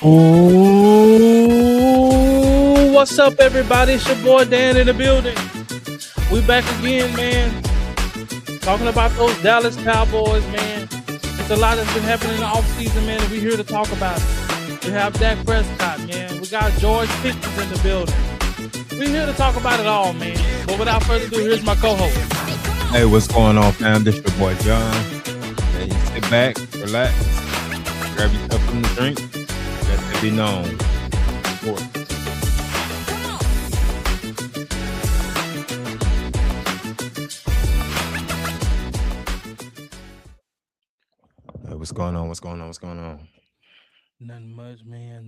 Ooh, what's up, everybody? It's your boy Dan in the building. We back again, man. Talking about those Dallas Cowboys, man. It's a lot that's been happening in the offseason, man, and we're here to talk about it. We have Dak Prescott, man. We got George Pickens in the building. We're here to talk about it all, man. But without further ado, here's my co-host. Hey, what's going on, fam? This your boy John. Hey, sit back, relax, grab yourself something to drink. Let it be known. Sports. Hey, what's going on? What's going on? What's going on? Nothing much, man.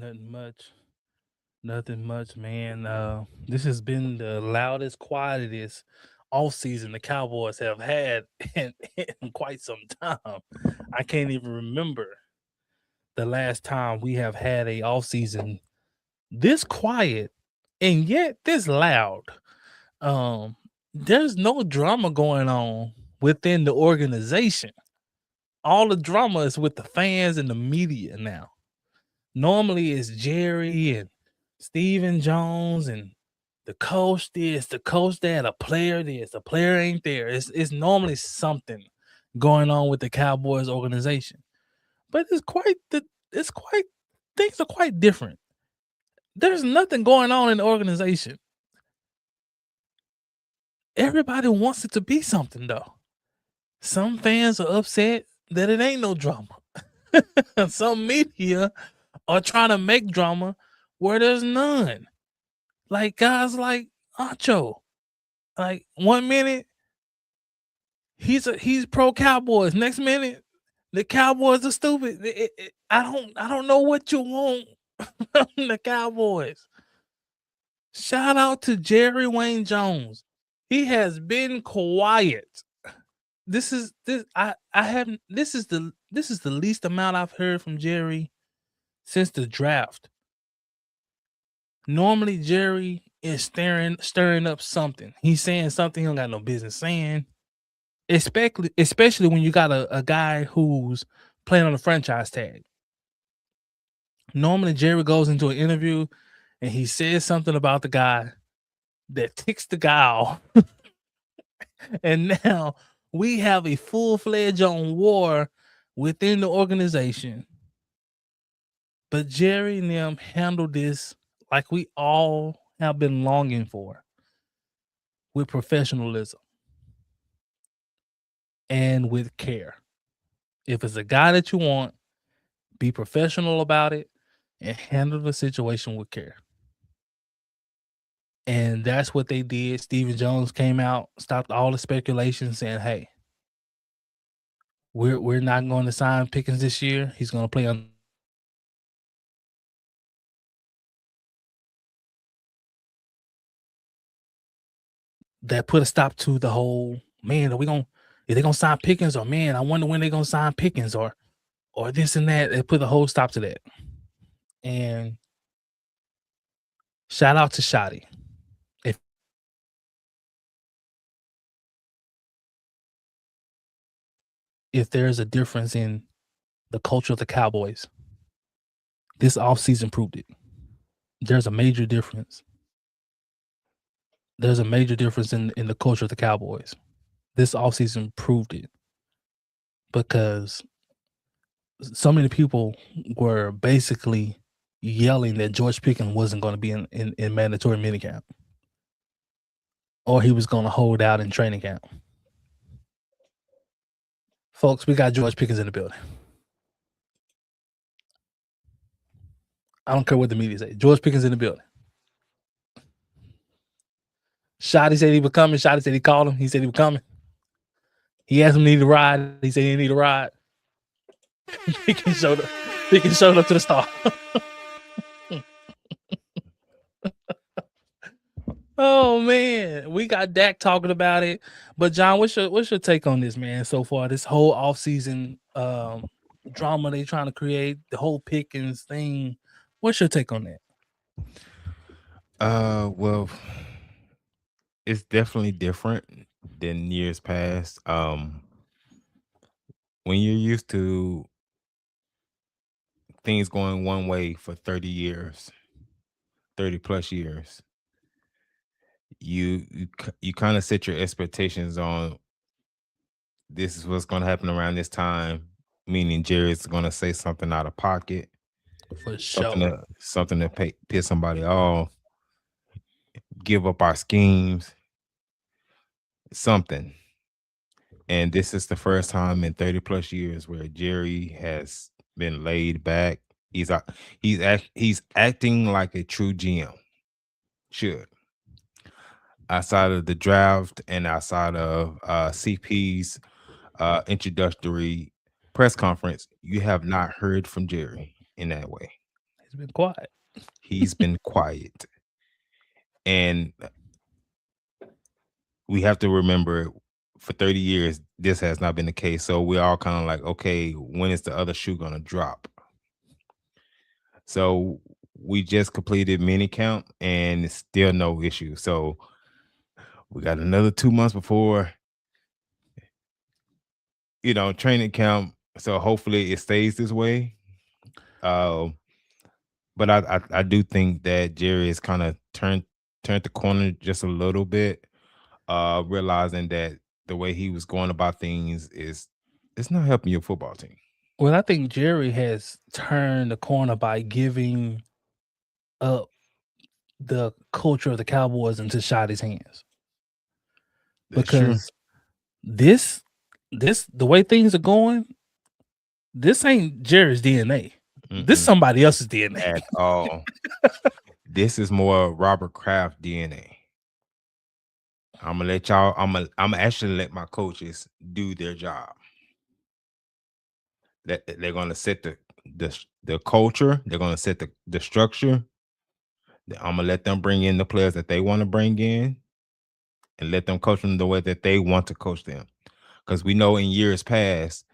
Nothing much, man. This has been the loudest, quietest off season the Cowboys have had in quite some time. I can't even remember the last time we have had a off season this quiet and yet this loud. There's no drama going on within the organization. All the drama is with the fans and the media now. Normally it's Jerry and Steven Jones and the coach this, the coach that, a player this, a player ain't there. It's normally something going on with the Cowboys organization. But it's quite things are quite different. There's nothing going on in the organization. Everybody wants it to be something though. Some fans are upset that it ain't no drama. Some media are trying to make drama where there's none. Like guys like Acho. Like 1 minute he's pro Cowboys. Next minute the Cowboys are stupid. I don't know what you want from the Cowboys. Shout out to Jerry Wayne Jones. He has been quiet. This is the least amount I've heard from Jerry since the draft. Normally Jerry is stirring up something. He's saying something he don't got no business saying. Especially when you got a guy who's playing on a franchise tag. Normally Jerry goes into an interview and he says something about the guy that ticks the guy off. And now we have a full-fledged on war within the organization. But Jerry and them handled this like we all have been longing for, with professionalism and with care. If it's a guy that you want, be professional about it and handle the situation with care. And that's what they did. Steven Jones came out, stopped all the speculation, saying, "Hey, we're not going to sign Pickens this year. He's going to play on." That put a stop to the whole, man, are they gonna sign Pickens, or man, I wonder when they're gonna sign Pickens, or this and that. It put a whole stop to that. And shout out to Shotty. If there's a difference in the culture of the Cowboys, this offseason proved it. There's a major difference. There's a major difference in the culture of the Cowboys. This offseason proved it, because so many people were basically yelling that George Pickens wasn't going to be in mandatory minicamp, or he was going to hold out in training camp. Folks, we got George Pickens in the building. I don't care what the media say. George Pickens in the building. Shotty said he was coming. Shotty said he called him. He said he was coming. He asked him to need a ride. He said he didn't need a ride. Pickens showed up. Pickens showed up to the start. Oh man, we got Dak talking about it. But John, what's your take on this, man? So far, this whole offseason drama they trying to create, the whole Pickens thing. What's your take on that? Well, it's definitely different than years past. When you're used to things going one way for 30 years, 30 plus years, you kind of set your expectations on this is what's going to happen around this time, meaning Jerry's going to say something out of pocket, For something sure. to piss somebody off, give up our schemes, something. And this is the first time in 30 plus years where Jerry has been laid back. He's acting like a true GM should. Outside of the draft and outside of CP's introductory press conference, you have not heard from Jerry in that way. He's been quiet. He's been quiet. And we have to remember for 30 years, this has not been the case. So we're all kind of like, okay, when is the other shoe going to drop? So we just completed minicamp and it's still no issue. So we got another 2 months before, training camp. So hopefully it stays this way. But I do think that Jerry has kind of turned the corner just a little bit, realizing that the way he was going about things it's not helping your football team. Well, I think Jerry has turned the corner by giving up the culture of the Cowboys into Shotty's hands. That's true. Because this the way things are going, this ain't Jerry's DNA. This Mm-mm, somebody else's DNA. at all. This is more Robert Kraft DNA. I'm gonna let y'all. I'm gonna actually let my coaches do their job. That they're gonna set the culture. They're gonna set the structure. I'm gonna let them bring in the players that they want to bring in, and let them coach them the way that they want to coach them. Because we know in years past,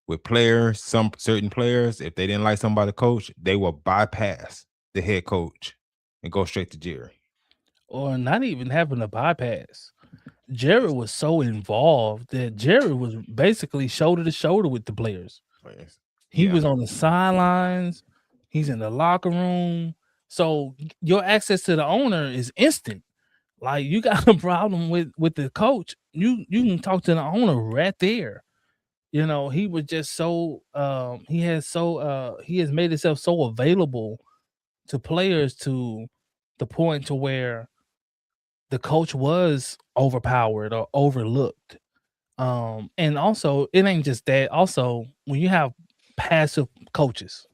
with players, some certain players, if they didn't like somebody coach, they will bypass the head coach and go straight to Jerry. Or not even having a bypass. Jerry was so involved that Jerry was basically shoulder to shoulder with the players. He Yeah. was on the sidelines. He's in the locker room. So your access to the owner is instant. Like you got a problem with the coach, you can talk to the owner right there. He was just so he has made himself so available to players to the point to where the coach was overpowered or overlooked. And also it ain't just that. Also, when you have passive coaches,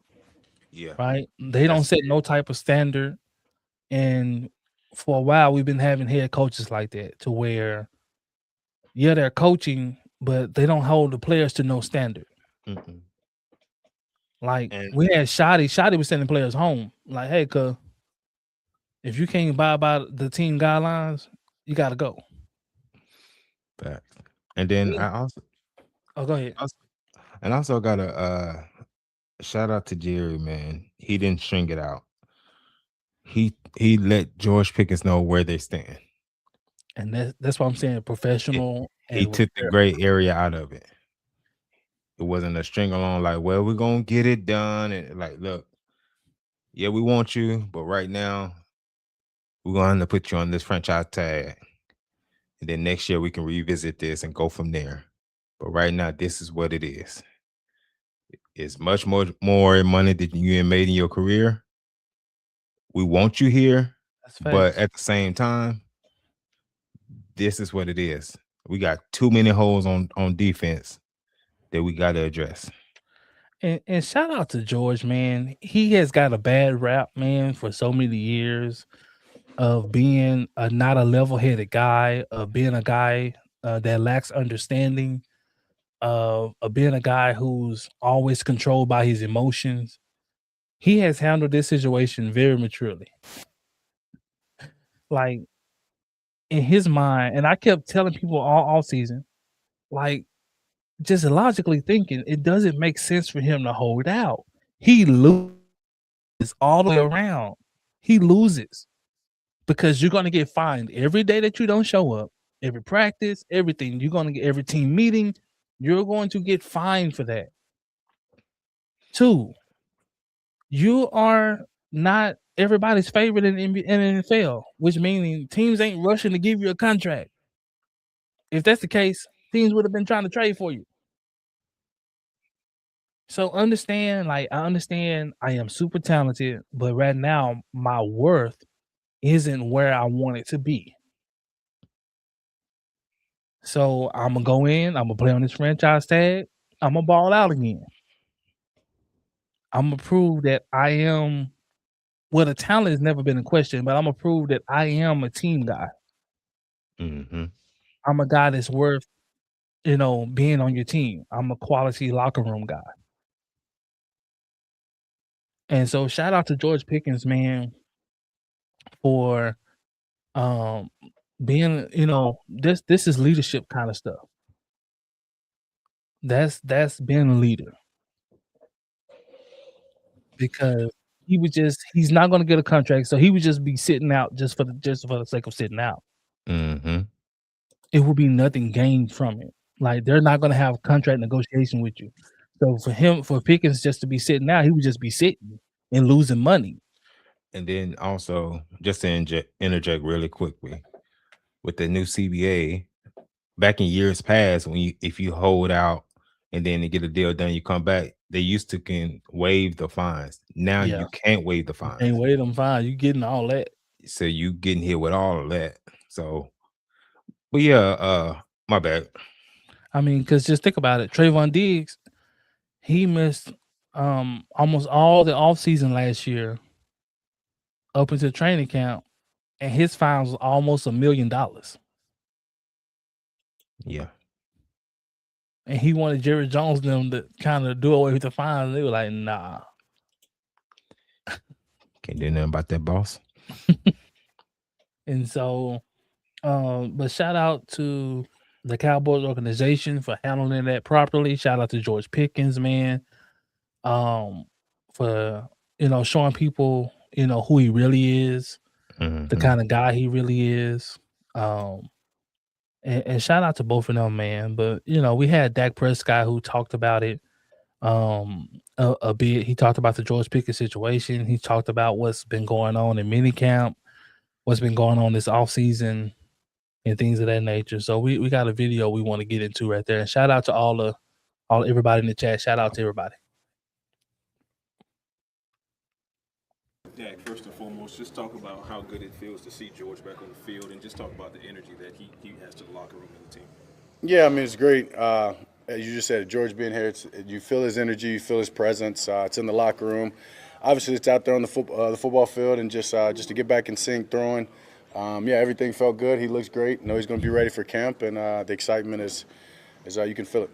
Yeah. right? They don't That's set no type of standard. And for a while, we've been having head coaches like that to where, yeah, they're coaching, but they don't hold the players to no standard. Mm-mm. Like And we had Shoddy was sending players home. Like, hey, cuz if you can't abide by the team guidelines, you gotta go. facts. And then Yeah. Go ahead. I also got a shout out to Jerry, man. He didn't string it out. He let George Pickens know where they stand. And that's what I'm saying. Professional He and took the gray area out of it. It wasn't a string along like, well, we're gonna get it done. And like, look, yeah, we want you, but right now we're going to put you on this franchise tag. And then next year we can revisit this and go from there. But right now, this is what it is. It's much more money than you have made in your career. We want you here, that's but facts. at the same time, this is what it is. We got too many holes on defense that we got to address. And shout out to George, man. He has got a bad rap, man, for so many years of being not a level-headed guy, of being a guy that lacks understanding, of being a guy who's always controlled by his emotions. He has handled this situation very maturely. Like in his mind, and I kept telling people all season, like just logically thinking, it doesn't make sense for him to hold out. He loses all the way around. He loses because you're gonna get fined every day that you don't show up, every practice, everything. You're gonna get every team meeting. You're going to get fined for that. 2, You are not everybody's favorite in NFL, which meaning teams ain't rushing to give you a contract. If that's the case, teams would have been trying to trade for you. So understand, like I understand I am super talented, but right now my worth isn't where I want it to be. So I'm gonna go in, I'm gonna play on this franchise tag, I'm gonna ball out again. I'm gonna prove that I am well, the talent has never been in question, but I'm gonna prove that I am a team guy. Mm-hmm. I'm a guy that's worth, being on your team. I'm a quality locker room guy. And so shout out to George Pickens, man, for um being, this is leadership kind of stuff. That's being a leader because he's not gonna get a contract, so he would just be sitting out just for the sake of sitting out. Mm-hmm. It will be nothing gained from it. Like they're not gonna have contract negotiation with you. So for Pickens just to be sitting out, he would just be sitting and losing money. And then also, just to interject really quickly, with the new CBA, back in years past, if you hold out and then to get a deal done, you come back, they used to can waive the fines. Now Yeah, you can't waive the you can't fines. wait them fine. You getting all that. So you getting hit with all of that. So, but yeah, my bad. I mean, because just think about it. Trayvon Diggs, he missed almost all the offseason last year up into training camp, and his fine was almost $1 million. Yeah, And he wanted Jerry Jones them to kind of do away with the fines. They were like, nah. can't do nothing about that, boss. And so, but shout out to the Cowboys organization for handling that properly. Shout out to George Pickens, man, um, for showing people who he really is, the Mm-hmm. kind of guy he really is. And shout out to both of them, man. But we had Dak Prescott who talked about it a bit. He talked about the George Pickens situation. He talked about what's been going on in minicamp, what's been going on this offseason, and things of that nature. So we got a video we want to get into right there. And shout out to all everybody in the chat. Shout out to everybody. Dak, first and foremost, just talk about how good it feels to see George back on the field and just talk about the energy that he has to the locker room and the team. Yeah, I mean, it's great. As you just said, George being here, you feel his energy, you feel his presence. It's in the locker room. Obviously, it's out there on the football field, and just to get back in sync, throwing. Yeah, everything felt good. He looks great. Know he's going to be ready for camp, and the excitement is you can feel it.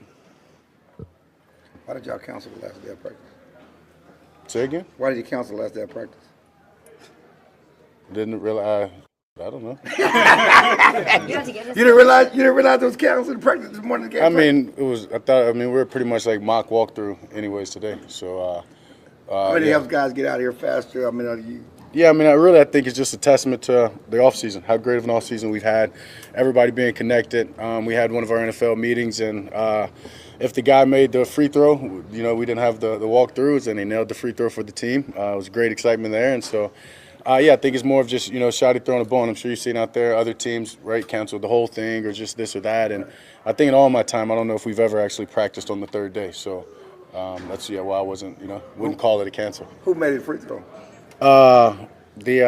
Why did y'all cancel the last day of practice? Say again? Why did you cancel the last day of practice? Didn't realize. I don't know. You didn't realize it was canceled practice this morning. I mean, it was. I mean, we were pretty much like mock walkthrough, anyways, today. So. How many helps guys get out of here faster? I mean, Yeah, I mean, I think it's just a testament to the offseason, how great of an offseason we've had, everybody being connected. We had one of our NFL meetings, and if the guy made the free throw, we didn't have the walkthroughs, and he nailed the free throw for the team. It was great excitement there, and so, yeah, I think it's more of just, Shotty throwing a bone. I'm sure you've seen out there other teams, right, canceled the whole thing or just this or that, and I think in all my time, I don't know if we've ever actually practiced on the third day, so that's, why I wouldn't call it a cancel. who made it free throw? The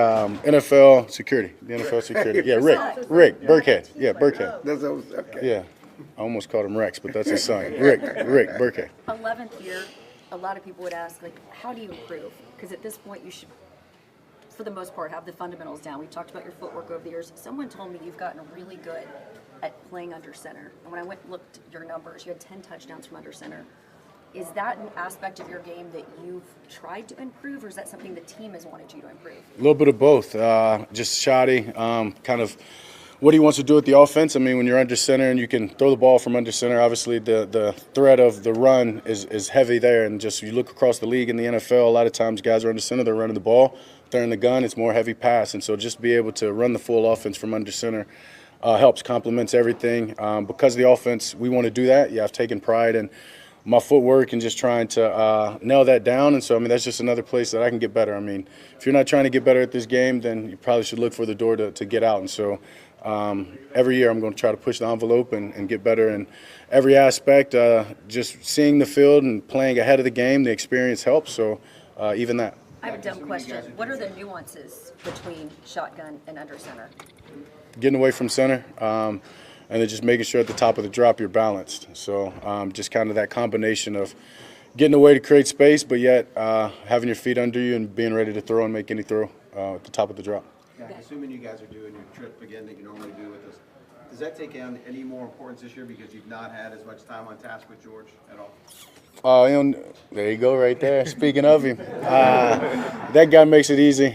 NFL security. The NFL security. Yeah, Rick Burkhead. Yeah, Burkhead. That's okay. Yeah. I almost called him Rex, but that's his son. Rick Burkhead. 11th year, a lot of people would ask, like, how do you improve? Because at this point, you should, for the most part, have the fundamentals down. We've talked about your footwork over the years. Someone told me you've gotten really good at playing under center. And when I went and looked at your numbers, you had 10 touchdowns from under center. Is that an aspect of your game that you've tried to improve, or is that something the team has wanted you to improve? A little bit of both. Just Shoddy, kind of what he wants to do with the offense. I mean, when you're under center and you can throw the ball from under center, obviously the threat of the run is heavy there. And just you look across the league in the NFL, a lot of times guys are under center, they're running the ball. They're in the gun, it's more heavy pass. And so just be able to run the full offense from under center helps, complements everything. Because of the offense, we want to do that. Yeah, I've taken pride in my footwork and just trying to nail that down. And so, I mean, that's just another place that I can get better. I mean, if you're not trying to get better at this game, then you probably should look for the door to get out. And so every year I'm going to try to push the envelope and get better in every aspect. Just seeing the field and playing ahead of the game, the experience helps. So even that. I have a dumb question. What are the nuances between shotgun and under center? Getting away from center. And then just making sure at the top of the drop you're balanced. So just kind of that combination of getting away to create space, but yet having your feet under you and being ready to throw and make any throw at the top of the drop. Yeah, assuming you guys are doing your trip again that you normally do with us, does that take on any more importance this year because you've not had as much time on task with George at all? There you go right there. Speaking of him, that guy makes it easy.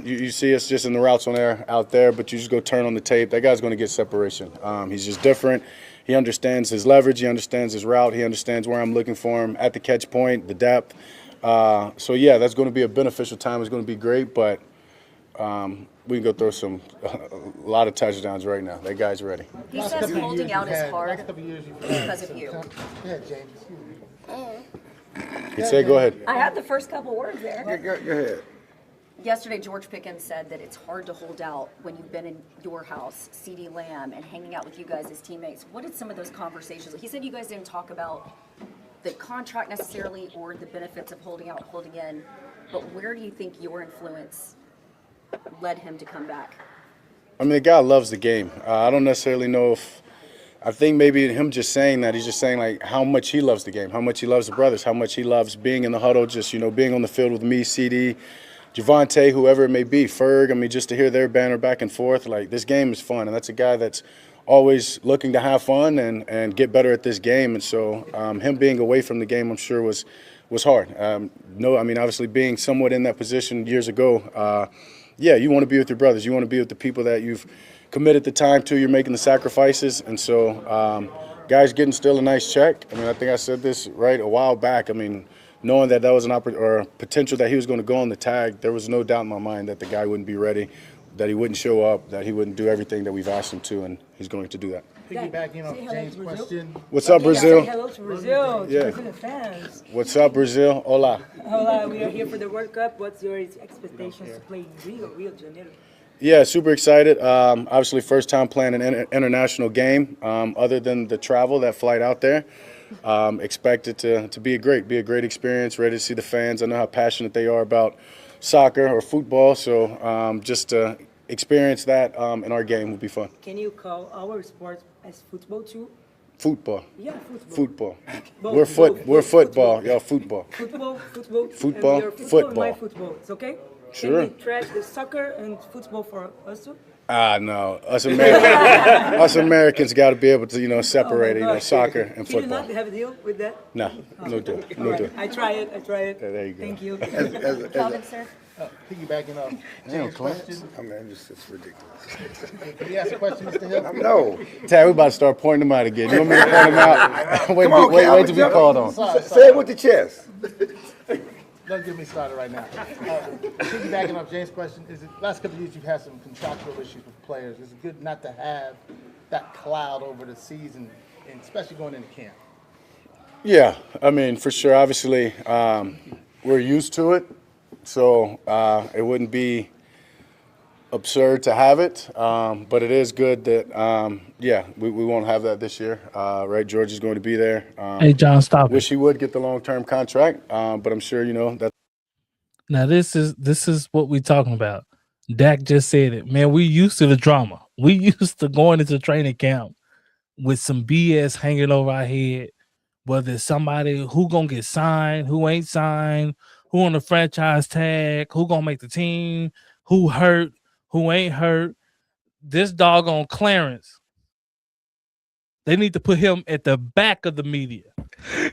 You see us just in the routes on air out there, but you just go turn on the tape. That guy's going to get separation. He's just different. He understands his leverage. He understands his route. He understands where I'm looking for him at the catch point, the depth. So, yeah, that's going to be a beneficial time. It's going to be great, but we can go throw a lot of touchdowns right now. That guy's ready. He says holding out is hard because of you. Yeah, James. He said, go ahead. I had the first couple words there. Go ahead. Yesterday, George Pickens said that it's hard to hold out when you've been in your house, CeeDee Lamb, and hanging out with you guys as teammates. What did some of those conversations? He said you guys didn't talk about the contract necessarily or the benefits of holding out, holding in, but where do you think your influence led him to come back? I mean, the guy loves the game. I don't necessarily know if I think maybe him just saying that, he's just saying like how much he loves the game, how much he loves the brothers, how much he loves being in the huddle, just, being on the field with me, CD, Javonte, whoever it may be, Ferg. I mean, just to hear their banter back and forth, like this game is fun. And that's a guy that's always looking to have fun and get better at this game. And so him being away from the game, I'm sure was hard. Obviously being somewhat in that position years ago, you want to be with your brothers. You want to be with the people that you've committed the time to. You're making the sacrifices. And so guys getting still a nice check. I mean, I think I said this a while back. I mean, knowing that was an potential that he was going to go on the tag, there was no doubt in my mind that the guy wouldn't be ready, that he wouldn't show up, that he wouldn't do everything that we've asked him to, and he's going to do that. Piggybacking off James' question. What's up, Brazil? Say hello to Brazil, to Yeah. Brazilian fans. What's up, Brazil? Hola. Hola, we are here for the World Cup. What's your expectations to play in Rio de Janeiro? Yeah, super excited. Obviously, first time playing an international game. Other than the travel, that flight out there, expect it to be a great experience. Ready to see the fans. I know how passionate they are about soccer or football. So just to experience that in our game will be fun. Can you call our sport as football too? Football. Yeah, football. Football. Both, We're football. Y'all football. Football. Football, and your football. My football. It's okay? Sure. Can we trash the soccer and football for us too? No. Us Americans got to be able to, separate soccer and Can you football. not have a deal with that? No deal. No deal. I try it. Yeah, there you go. Thank you. Calvin, sir? Piggybacking off James' question. I mean, it's ridiculous. Can you ask a question, Mr. Hill? No. Tad, we about to start pointing them out again. You want me to point them out? wait to be called on. Say it with the chest. Don't get me started right now. Piggybacking off James' question, last couple of years you've had some contractual issues with players. Is it good not to have that cloud over the season, and especially going into camp? Yeah, I mean, for sure. Obviously, we're used to it, so it wouldn't be absurd to have it, but it is good that, we won't have that this year, right? George is going to be there. Hey, John, stop Wish it. he would get the long-term contract, but I'm sure, that's Now this is what we talking about. Dak just said it. Man, we used to the drama. We used to going into training camp with some BS hanging over our head, whether it's somebody who gonna get signed, who ain't signed, who on the franchise tag, who gonna make the team, who hurt, who ain't hurt. This doggone Clarence, they need to put him at the back of the media.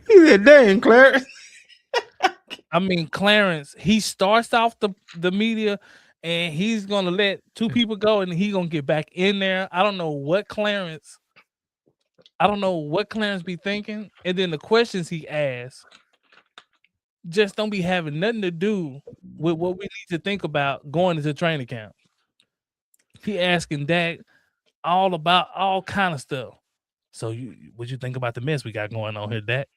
He said, dang, Clarence. I mean, Clarence, he starts off the media and he's gonna let two people go and he gonna get back in there. I don't know what Clarence be thinking. And then the questions he asks just don't be having nothing to do with what we need to think about going into training camp. He asking Dak all about all kind of stuff. So what you think about the mess we got going on here, Dak?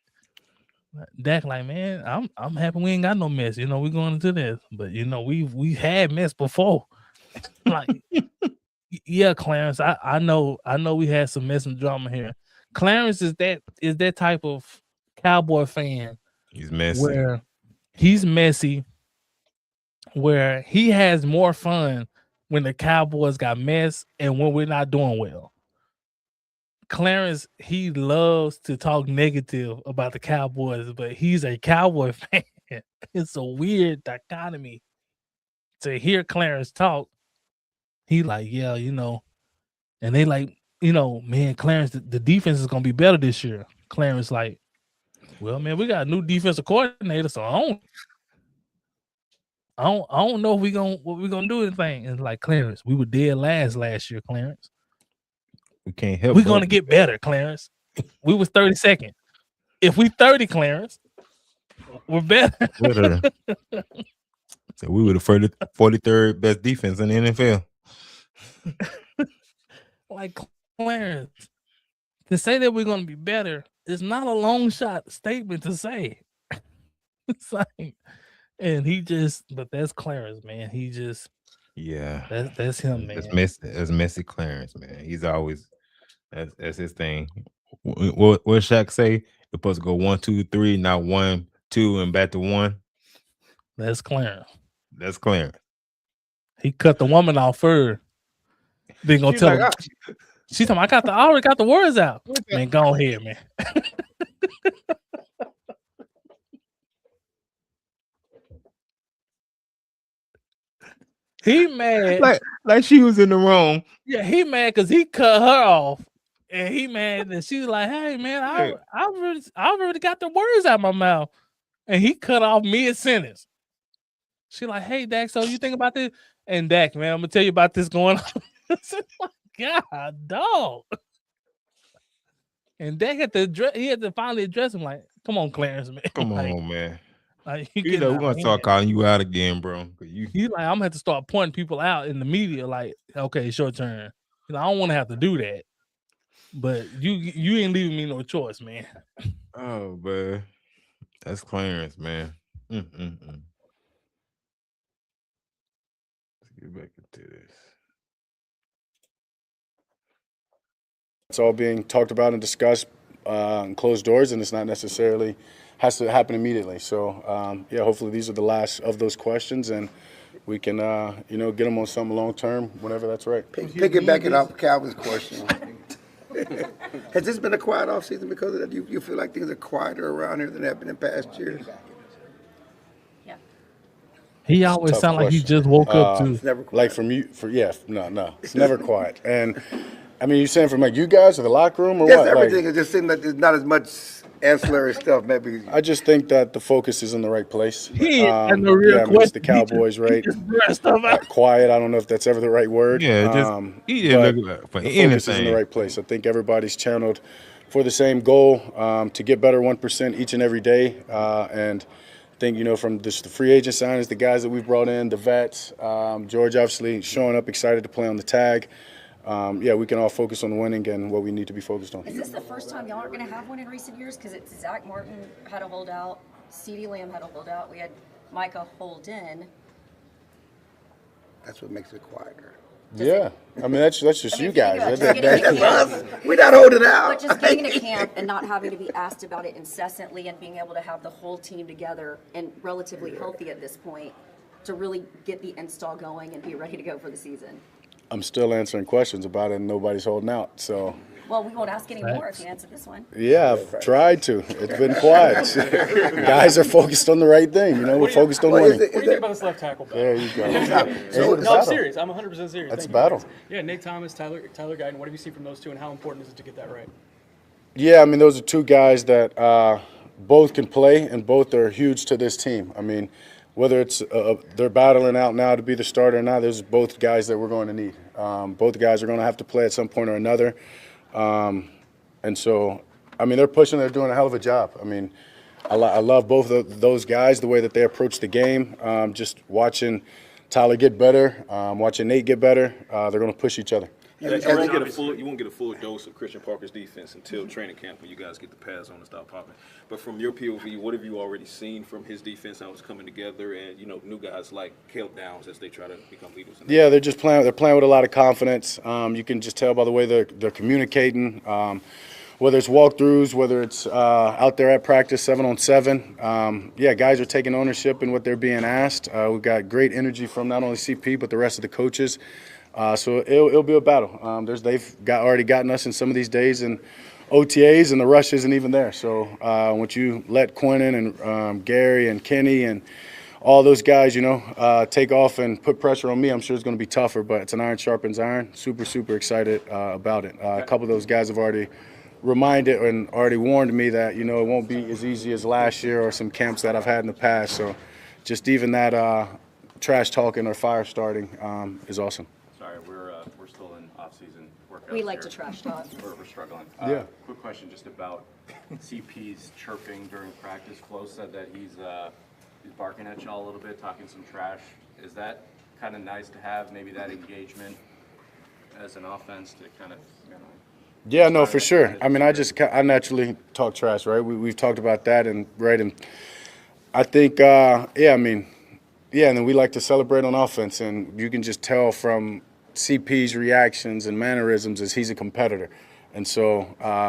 Dak like, man, I'm happy we ain't got no mess. You know, we going into this, but you know, we had mess before. Like, yeah, Clarence, I know we had some mess and drama here. Clarence is that type of Cowboy fan He's messy. where he's messy, where he has more fun when the Cowboys got mess and when we're not doing well. Clarence, he loves to talk negative about the Cowboys, but he's a Cowboy fan. It's a weird dichotomy to hear Clarence talk. He like, yeah, you know, and they like, you know, man, Clarence, the defense is gonna be better this year. Clarence like, well, man, we got a new defensive coordinator, so I don't know if what we gonna do anything. And like, Clarence, we were dead last year, Clarence. We can't help. We're gonna get better, Clarence. We was 32nd. If we 30, Clarence, we're better. So we were the 43rd best defense in the NFL. Like, Clarence, to say that we're gonna be better is not a long shot statement to say. It's like, and but that's Clarence, man. He just, yeah, that's him, man. That's messy Clarence, man. He's always that's his thing. What Shaq say? You're supposed to go 1, 2, 3, not 1, 2, and back to 1. That's Clarence. That's Clarence. He cut the woman off first. Then gonna tell him. She's talking. I already got the words out. Man, go ahead, man. He mad like she was in the wrong. Yeah, he mad because he cut her off, and he mad that she's like, "Hey, man, I already got the words out of my mouth," and he cut off mid sentence. She like, "Hey, Dak, so you think about this?" And Dak, man, I'm gonna tell you about this going on. God, dog. And Dak had to finally address him like, "Come on, Clarence, man. Come like, on, man. Like, You know, we're gonna start calling you out again, bro. He's like, I'm gonna have to start pointing people out in the media, like, okay, it's your turn. You know, I don't want to have to do that, but you ain't leaving me no choice, man. Oh, man, that's Clarence, man. Let's get back into this. It's all being talked about and discussed in closed doors, and it's not necessarily has to happen immediately. So, yeah, hopefully these are the last of those questions, and we can, get them on something long term whenever that's right. Piggybacking off Calvin's question, has this been a quiet off season because of that? You feel like things are quieter around here than they have been in past years? Yeah. He always sound like he just woke up too. Like no, it's never quiet. And I mean, you saying from like you guys or the locker room or yes, what? Everything. It just seems like there's not as much ancillary stuff. Maybe I just think that the focus is in the right place. And the real question, it's the Cowboys, right? Quiet. I don't know if that's ever the right word. Yeah, the focus is in the right place. I think everybody's channeled for the same goal, to get better 1% each and every day. And I think, from just the free agent signings, the guys that we've brought in, the vets, George obviously showing up, excited to play on the tag. We can all focus on winning and what we need to be focused on. Is this the first time y'all aren't going to have one in recent years? Because it's Zach Martin had a holdout, CeeDee Lamb had a holdout, we had Micah hold in. That's what makes it quieter. I mean, that's just you guys. That's us. We're not holding out. But just getting to camp and not having to be asked about it incessantly and being able to have the whole team together and relatively healthy at this point to really get the install going and be ready to go for the season. I'm still answering questions about it and nobody's holding out, so. Well, we won't ask any more if you answer this one. Yeah, I've tried to. It's been quiet. Guys are focused on the right thing, we're focused on winning. What do you think about this left tackle back? There you go. No, I'm serious. I'm 100% serious. That's a battle. Yeah, Nate Thomas, Tyler Guyton. What have you seen from those two, and how important is it to get that right? Yeah, I mean, those are two guys that both can play and both are huge to this team. I mean, whether it's they're battling out now to be the starter or not, there's both guys that we're going to need. Both guys are going to have to play at some point or another. And so, I mean, they're pushing, they're doing a hell of a job. I mean, I love both of those guys, the way that they approach the game. Just watching Tyler get better, watching Nate get better, they're going to push each other. You won't get a full dose of Christian Parker's defense until training camp when you guys get the pads on and stop popping. But from your POV, what have you already seen from his defense, how it's coming together, and new guys like Caleb Downs as they try to become leaders? Yeah, they're just playing. They're playing with a lot of confidence. You can just tell by the way they're communicating. Whether it's walkthroughs, whether it's out there at practice 7-on-7. Yeah, guys are taking ownership in what they're being asked. We've got great energy from not only CP but the rest of the coaches. So it'll be a battle. They've already gotten us in some of these days and OTAs, and the rush isn't even there. So once you let Quentin and Gary and Kenny and all those guys, take off and put pressure on me, I'm sure it's going to be tougher. But it's an iron sharpens iron. Super, super excited about it. A couple of those guys have already reminded and already warned me that it won't be as easy as last year or some camps that I've had in the past. So just even that trash talking or fire starting is awesome. Sorry, we're still in off-season workouts. We like here. to trash talk. We're struggling. Yeah. Quick question just about CP's chirping during practice. Flo said that he's barking at y'all a little bit, talking some trash. Is that kind of nice to have, maybe that engagement as an offense to kind of, Yeah, no, for sure. I mean, I naturally talk trash, right? We've talked about that, and I think, and then we like to celebrate on offense, and you can just tell from CP's reactions and mannerisms as he's a competitor. And so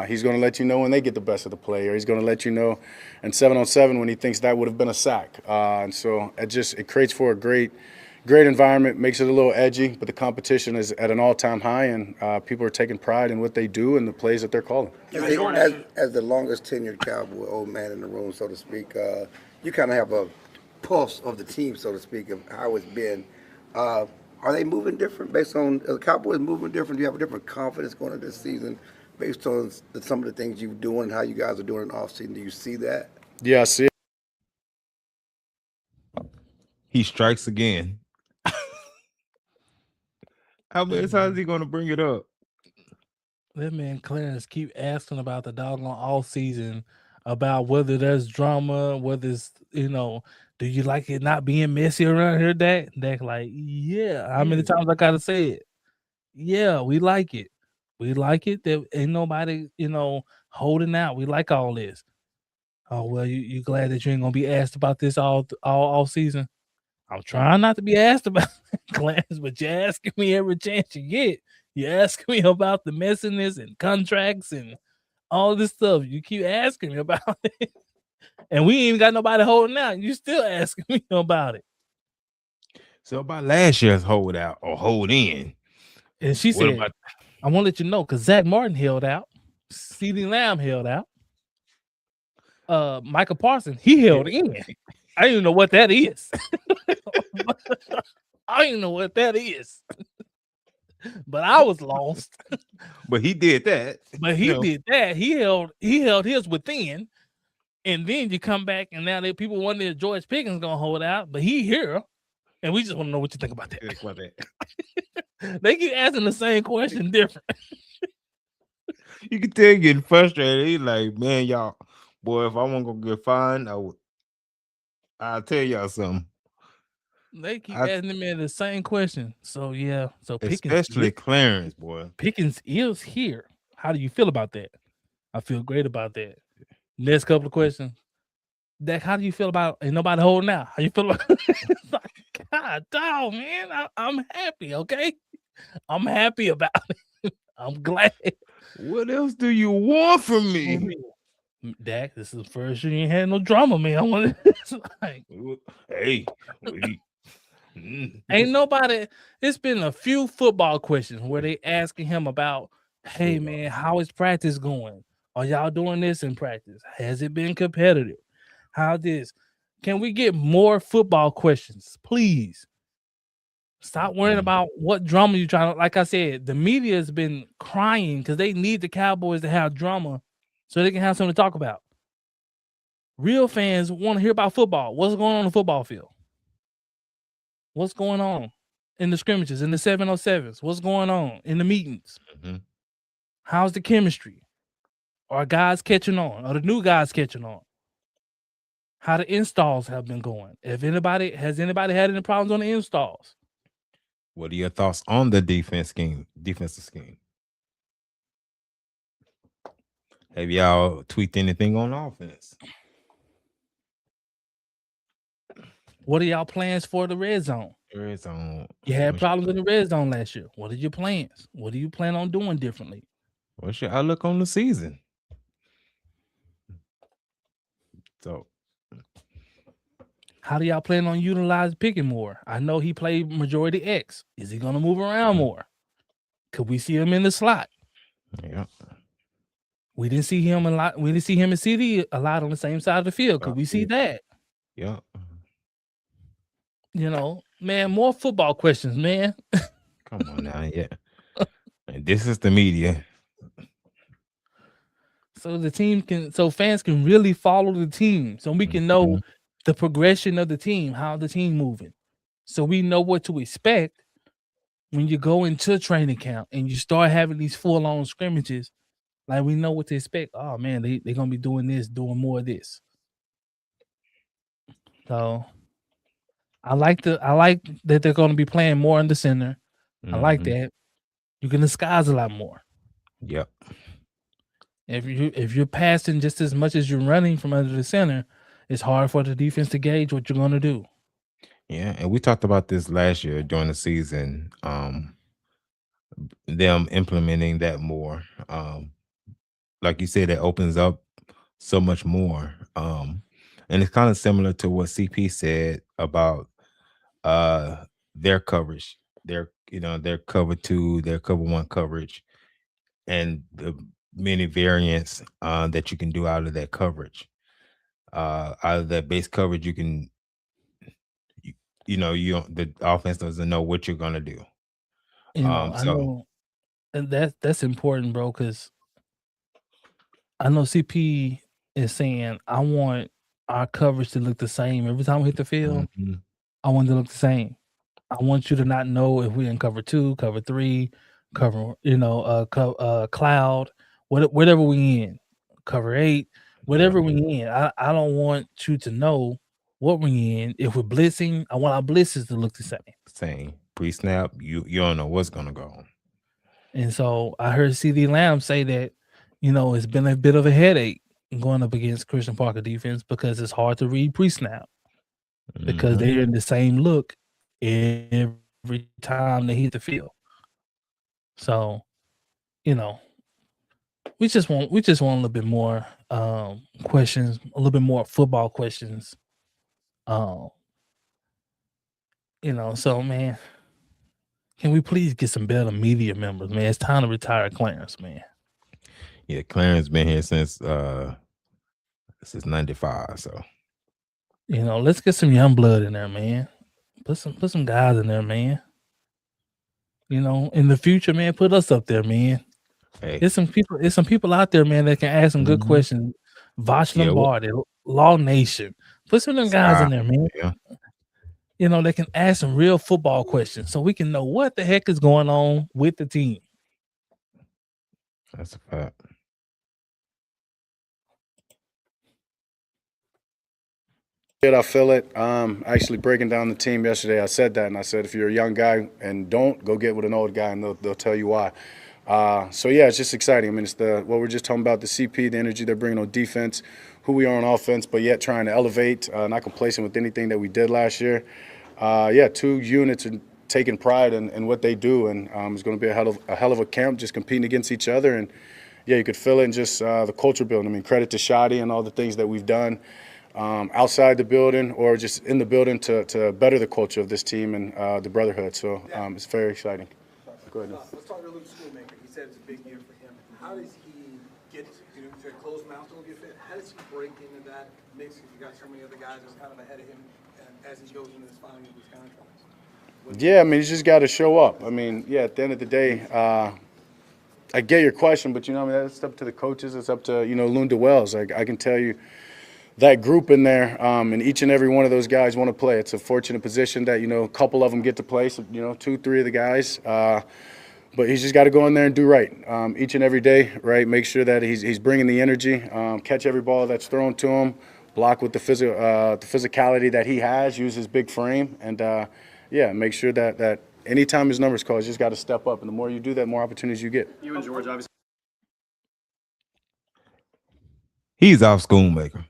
he's going to let you know when they get the best of the play, or he's going to let you know in 7-on-7 when he thinks that would have been a sack. And so it creates for a great environment, makes it a little edgy, but the competition is at an all-time high, and people are taking pride in what they do and the plays that they're calling. As the longest tenured Cowboy, old man in the room, so to speak, you kind of have a pulse of the team, so to speak, of how it's been. Are they moving different based on the Cowboys moving different? Do you have a different confidence going into this season based on some of the things you're doing and how you guys are doing in the offseason? Do you see that? Yeah, I see it. He strikes again. How many times is he going to bring it up? That man Clarence keep asking about the doggone all season, about whether there's drama, whether it's, do you like it not being messy around here, Dak? Dak like, yeah. How many times I gotta say it? Yeah, we like it. We like it. There ain't nobody, holding out. We like all this. Oh, well, you glad that you ain't gonna be asked about this all season? I'm trying not to be asked about Clarence, but you're asking me every chance you get. You ask me about the messiness and contracts and all this stuff. You keep asking me about it. And we ain't even got nobody holding out. You still asking me about it. So about last year's holdout or hold in. And she said, I want to let you know, because Zach Martin held out. CeeDee Lamb held out. Michael Parsons, he held in. I don't even know what that is. I don't even know what that is. But I was lost. But he did that. But he did that. He held his within. And then you come back, and now people wonder if George Pickens gonna hold out, but he here. And we just want to know what you think about that. They keep asking the same question different. You can tell getting frustrated. He's like, man, y'all, boy, if I want to go get fined, I'll tell y'all something. They keep asking the man the same question. So yeah, Pickens, especially Clarence, boy. Pickens is here. How do you feel about that? I feel great about that. Next couple of questions. Dak, how do you feel about ain't nobody holding out? How you feel about like, God dog, man. I'm happy, okay? I'm happy about it. I'm glad. What else do you want from me? Dak, this is the first year you ain't had no drama, man. I want like, hey. Ain't nobody. It's been a few football questions where they asking him about, hey man, how is practice going? Are y'all doing this in practice? Has it been competitive? How this? Can we get more football questions, please? Stop worrying about what drama you trying to. Like I said, the media has been crying because they need the Cowboys to have drama so they can have something to talk about. Real fans want to hear about football. What's going on the football field? What's going on in the scrimmages, in the 7-on-7s? What's going on in the meetings? Mm-hmm. How's the chemistry? Are guys catching on? Are the new guys catching on? How the installs have been going? Has anybody had any problems on the installs? What are your thoughts on the defensive scheme? Have y'all tweaked anything on offense? What are y'all plans for the red zone? Red zone. You had problems in the red zone last year. What are your plans? What do you plan on doing differently? What's your outlook on the season? So, how do y'all plan on utilizing Pickett more? I know he played majority X. Is he going to move around more? Could we see him in the slot? Yeah. We didn't see him a lot. We didn't see him and CD a lot on the same side of the field. Could we see that? Yeah. You know, man, more football questions, man. Come on now, yeah. And this is the media. So fans can really follow the team. So we can know the progression of the team, how the team moving. So we know what to expect when you go into training camp and you start having these full-on scrimmages. Like, we know what to expect. Oh man, they're gonna be doing this, doing more of this. So I like that they're gonna be playing more in the center. I like that. You can disguise a lot more. Yep. If you're passing just as much as you're running from under the center, it's hard for the defense to gauge what you're gonna do. Yeah, and we talked about this last year during the season. Them implementing that more. Like you said, it opens up so much more. And it's kind of similar to what CP said about their coverage, their cover 2, their cover 1 coverage, and the many variants that you can do out of that coverage. Out of that base coverage, you can the offense doesn't know what you're gonna do. I know, and that's important, bro, because I know CP is saying, I want our coverage to look the same every time we hit the field. I want it to look the same. I want you to not know if we're in cover 2, cover 3, cover cloud, whatever we in, cover 8, whatever we in. I don't want you to know what we in. If we're blitzing, I want our blitzes to look the same. Same pre-snap, you don't know what's gonna go on. And so I heard CD Lamb say that, it's been a bit of a headache going up against Christian Parker defense because it's hard to read pre-snap because they're in the same look every time they hit the field. So, we just want a little bit more questions, a little bit more football questions. So man, can we please get some better media members, man? It's time to retire Clarence, man. Yeah, Clarence been here since 95, so let's get some young blood in there, man. Put some guys in there, man. In the future, man, put us up there, man. Hey. There's some people out there, man, that can ask some good questions. Vosh Lombardi, Law Nation. Put some of them guys in there, man. Yeah. They can ask some real football questions so we can know what the heck is going on with the team. That's a fact. I feel it. Actually breaking down the team yesterday, I said that, and I said if you're a young guy and don't, go get with an old guy, and they'll tell you why. So yeah, it's just exciting. I mean, it's what we're just talking about, the CP, the energy they're bringing on defense, who we are on offense, but yet trying to elevate, not complacent with anything that we did last year. 2 units are taking pride in what they do, and it's going to be a hell of a camp, just competing against each other. And yeah, you could feel it in just the culture building. I mean, credit to Shadi and all the things that we've done outside the building or just in the building to better the culture of this team and the brotherhood. So it's very exciting. Go ahead. Let's talk to Luke Schoolmaker. He said it's a big year for him. How does he get to a closed mouth don't get fit? How does he break into that mix if you got so many other guys that are kind of ahead of him as he goes into this final year of his contract? Yeah, I mean, he's just got to show up. I mean, yeah, at the end of the day, I get your question, but, that's up to the coaches. It's up to, Lunda Wells. I can tell you that group in there, and each and every one of those guys want to play. It's a fortunate position that, a couple of them get to play, so, 2, 3 of the guys. But he's just got to go in there and do right each and every day, right? Make sure that he's bringing the energy, catch every ball that's thrown to him, block with the physicality that he has, use his big frame, and, make sure that anytime his number's called, you just got to step up. And the more you do that, the more opportunities you get. You and George, obviously. He's off Schoonmaker.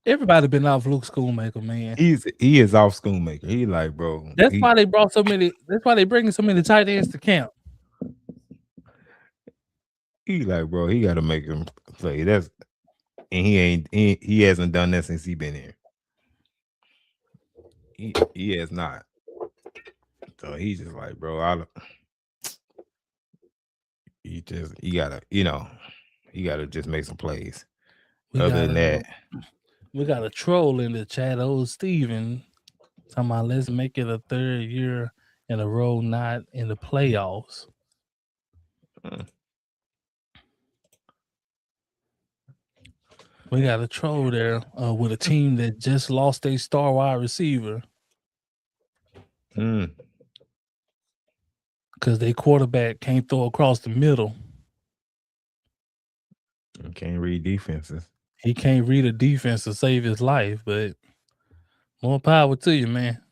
Everybody been off Luke Schoonmaker, man. He is off Schoonmaker. He like, bro. That's why they brought so many. That's why they bringing so many tight ends to camp. He like, bro. He got to make him play. And he hasn't done that since he been here. He has not. So he's just like, bro. You gotta just make some plays. Other than that, we got a troll in the chat. Old Steven talking about let's make it a third year in a row not in the playoffs. We got a troll there with a team that just lost a star wide receiver. Because their quarterback can't throw across the middle. He can't read defenses. He can't read a defense to save his life, but more power to you, man.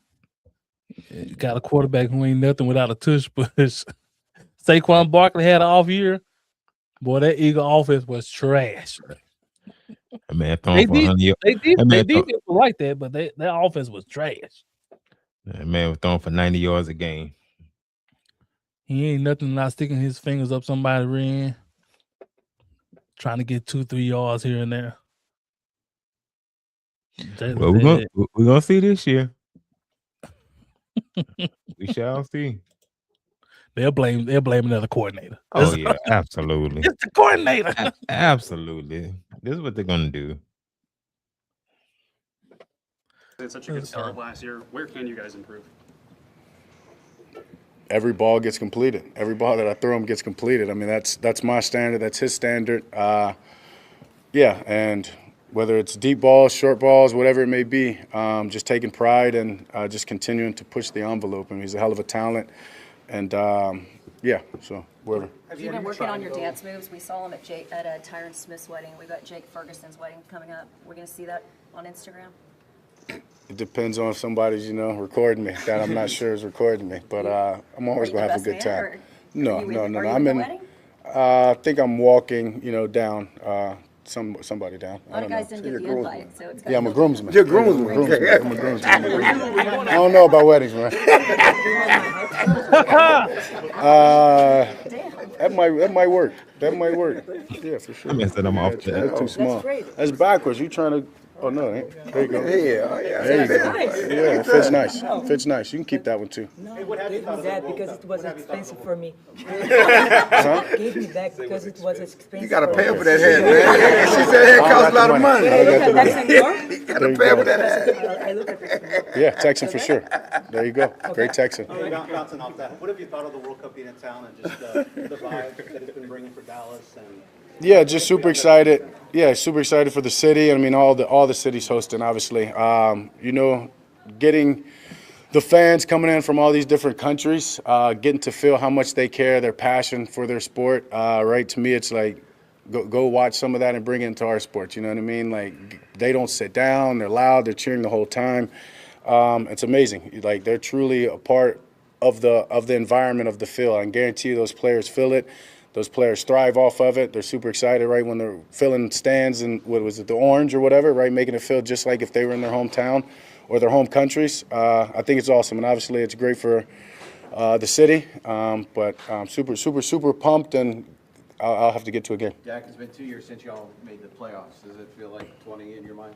You got a quarterback who ain't nothing without a tush push. Saquon Barkley had an off year. Boy, that Eagle offense was trash. Man, throwing for 100 they defense was like that, but their offense was trash. That man was throwing for 90 yards a game. He ain't nothing not sticking his fingers up somebody's rear, trying to get 2-3 yards here and there. Well, we're gonna see this year. We shall see. They'll blame another coordinator. Oh yeah, absolutely. It's the coordinator. Absolutely. This is what they're gonna do. It's such a good start last year. Where can you guys improve? Every ball gets completed. Every ball that I throw him gets completed. I mean, that's my standard. That's his standard. And whether it's deep balls, short balls, whatever it may be, just taking pride and just continuing to push the envelope. I mean, he's a hell of a talent. And, so whatever. Have you been working on your dance moves? We saw him at Tyron Smith's wedding. We've got Jake Ferguson's wedding coming up. We're going to see that on Instagram? It depends on if somebody's, recording me. That I'm not sure is recording me. But I'm always going to have a good time. No. I think I'm walking, down, somebody down. A lot of guys didn't get the invite, so it's I'm a groomsman. You're a groomsman. I'm a groomsman. I don't know about weddings, man. That might work. Yeah, for sure. I said I'm off that. That's too small. That's backwards. You trying to? Oh no, there you go. Yeah. There you go. Yeah, it fits nice. Fits nice. You can keep that one too. No, gave me that because it was expensive for me. Gave me that because it was expensive. You gotta pay for that head, man. She said it costs a lot of money. You gotta pay for that head. I look at this. Yeah, Texan for sure. There you go. Great Texan. Bouncing off that, what have you thought of the World Cup being in town and just the vibe that it's been bringing for Dallas? Yeah, just super excited. Yeah, super excited for the city. I mean, all the cities hosting, obviously. Getting the fans coming in from all these different countries, getting to feel how much they care, their passion for their sport. Right, to me, it's like go watch some of that and bring it into our sport. You know what I mean? Like they don't sit down, they're loud, they're cheering the whole time. It's amazing. Like they're truly a part of the environment of the field. I can guarantee you those players feel it. Those players thrive off of it. They're super excited, right, when they're filling stands and the orange or whatever, right, making it feel just like if they were in their hometown or their home countries. I think it's awesome, and obviously it's great for the city. But I'm super pumped, and I'll have to get to a game. Dak, it's been 2 years since y'all made the playoffs. Does it feel like 20 in your mind?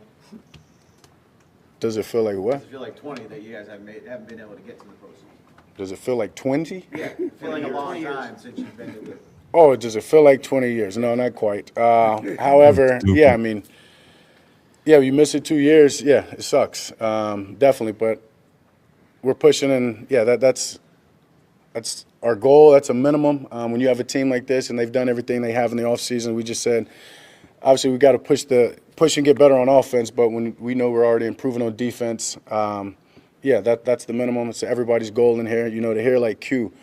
Does it feel like what? Does it feel like 20 that you guys haven't been able to get to the postseason? Does it feel like 20? Yeah, it feels like a long time since you've been to it. Oh, does it feel like 20 years? No, not quite. However, yeah, I mean, yeah, you miss it 2 years. Yeah, it sucks. Definitely, but we're pushing, and yeah, that's our goal. That's a minimum. When you have a team like this and they've done everything they have in the offseason, we just said, obviously, we got to push and get better on offense. But when we know we're already improving on defense, yeah, that's the minimum. It's everybody's goal in here. To hear like Q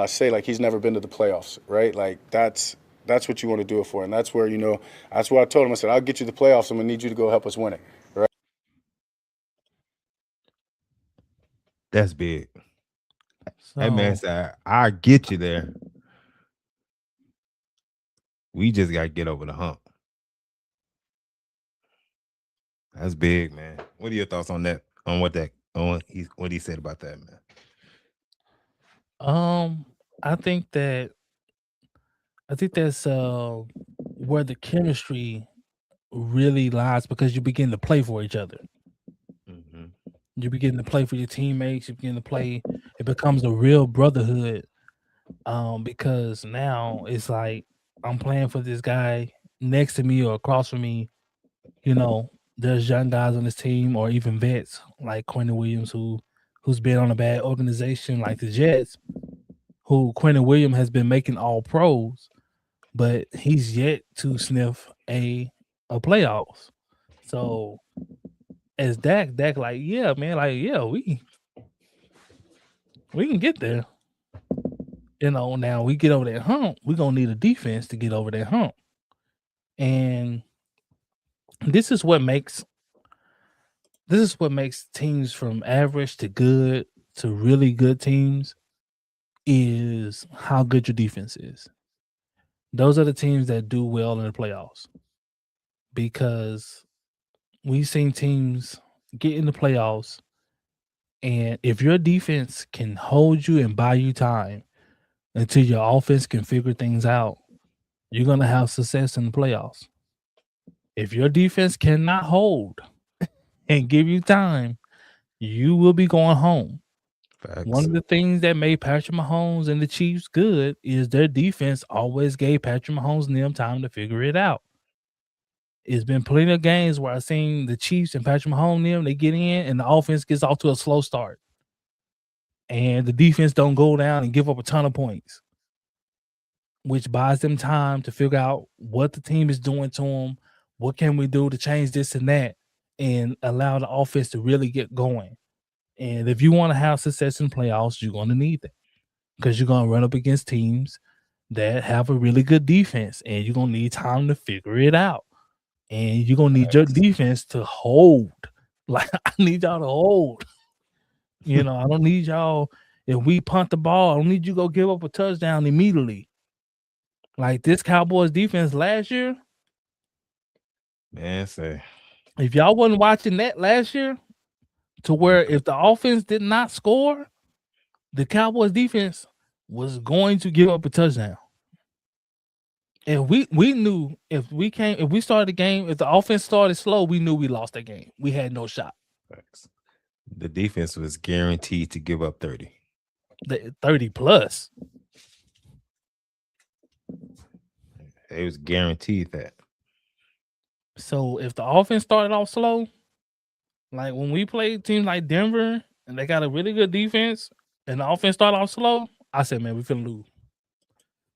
say like he's never been to the playoffs, right? Like that's what you want to do it for, and that's where that's what I told him. I said, I'll get you the playoffs. I'm gonna need you to go help us win it, right? That's big. Hey man, I get you there. We just gotta get over the hump. That's big, man. What are your thoughts on that? On what he said about that, man? I think that's where the chemistry really lies, because you begin to play for each other. Mm-hmm. You begin to play for your teammates. You begin to play. It becomes a real brotherhood. Because now it's like I'm playing for this guy next to me or across from me. You know, there's young guys on this team, or even vets like Quentin Williams, who's been on a bad organization like the Jets, who Quentin Williams has been making all pros, but he's yet to sniff a playoffs. So as Dak like, yeah, man, like, yeah, we can get there. You know, now we get over that hump, we're gonna need a defense to get over that hump. And this is what makes teams from average to good to really good teams, is how good your defense is. Those are the teams that do well in the playoffs, because we've seen teams get in the playoffs, and if your defense can hold you and buy you time until your offense can figure things out, you're going to have success in the playoffs. If your defense cannot hold and give you time, you will be going home. Facts. One of the things that made Patrick Mahomes and the Chiefs good is their defense always gave Patrick Mahomes and them time to figure it out. It's been plenty of games where I've seen the Chiefs and Patrick Mahomes and them, they get in and the offense gets off to a slow start, and the defense don't go down and give up a ton of points, which buys them time to figure out what the team is doing to them. What can we do to change this and that, and allow the offense to really get going? And if you want to have success in playoffs, you're going to need that, because you're going to run up against teams that have a really good defense, and you're going to need time to figure it out. And you're going to need your defense to hold. Like, I need y'all to hold. You know, I don't need y'all, if we punt the ball, I don't need you to go give up a touchdown immediately. Like this Cowboys defense last year. Man, say, if y'all wasn't watching that last year, to where if the offense did not score, the Cowboys defense was going to give up a touchdown. And we knew if we started the game, if the offense started slow, we knew we lost that game. We had no shot. Facts. The defense was guaranteed to give up 30. 30 plus. It was guaranteed that. So if the offense started off slow, like when we played teams like Denver and they got a really good defense and the offense started off slow, I said, man, we finna lose.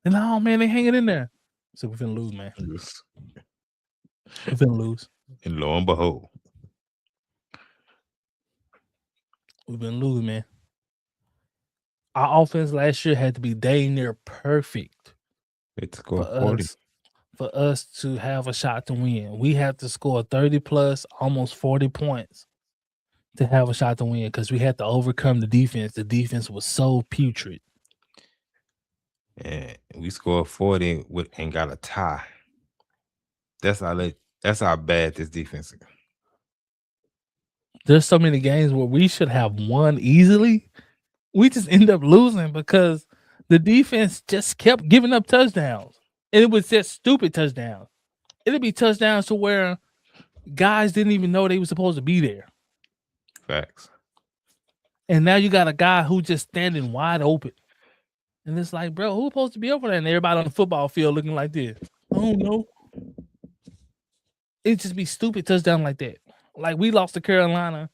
And no, man, they hanging in there. So we finna lose, man. We finna lose. And lo and behold, we've been losing, man. Our offense last year had to be dang near perfect for us to have a shot to win. We had to score 30 plus, almost 40 points to have a shot to win, because we had to overcome the defense. The defense was so putrid. And we scored 40 and got a tie. That's how bad this defense is. There's so many games where we should have won easily. We just end up losing because the defense just kept giving up touchdowns. And it was just stupid touchdowns. It'd be touchdowns to where guys didn't even know they were supposed to be there. Facts. And now you got a guy who just standing wide open. And it's like, bro, who's supposed to be over there? And everybody on the football field looking like this. I don't know. It'd just be stupid touchdown like that. Like we lost to Carolina.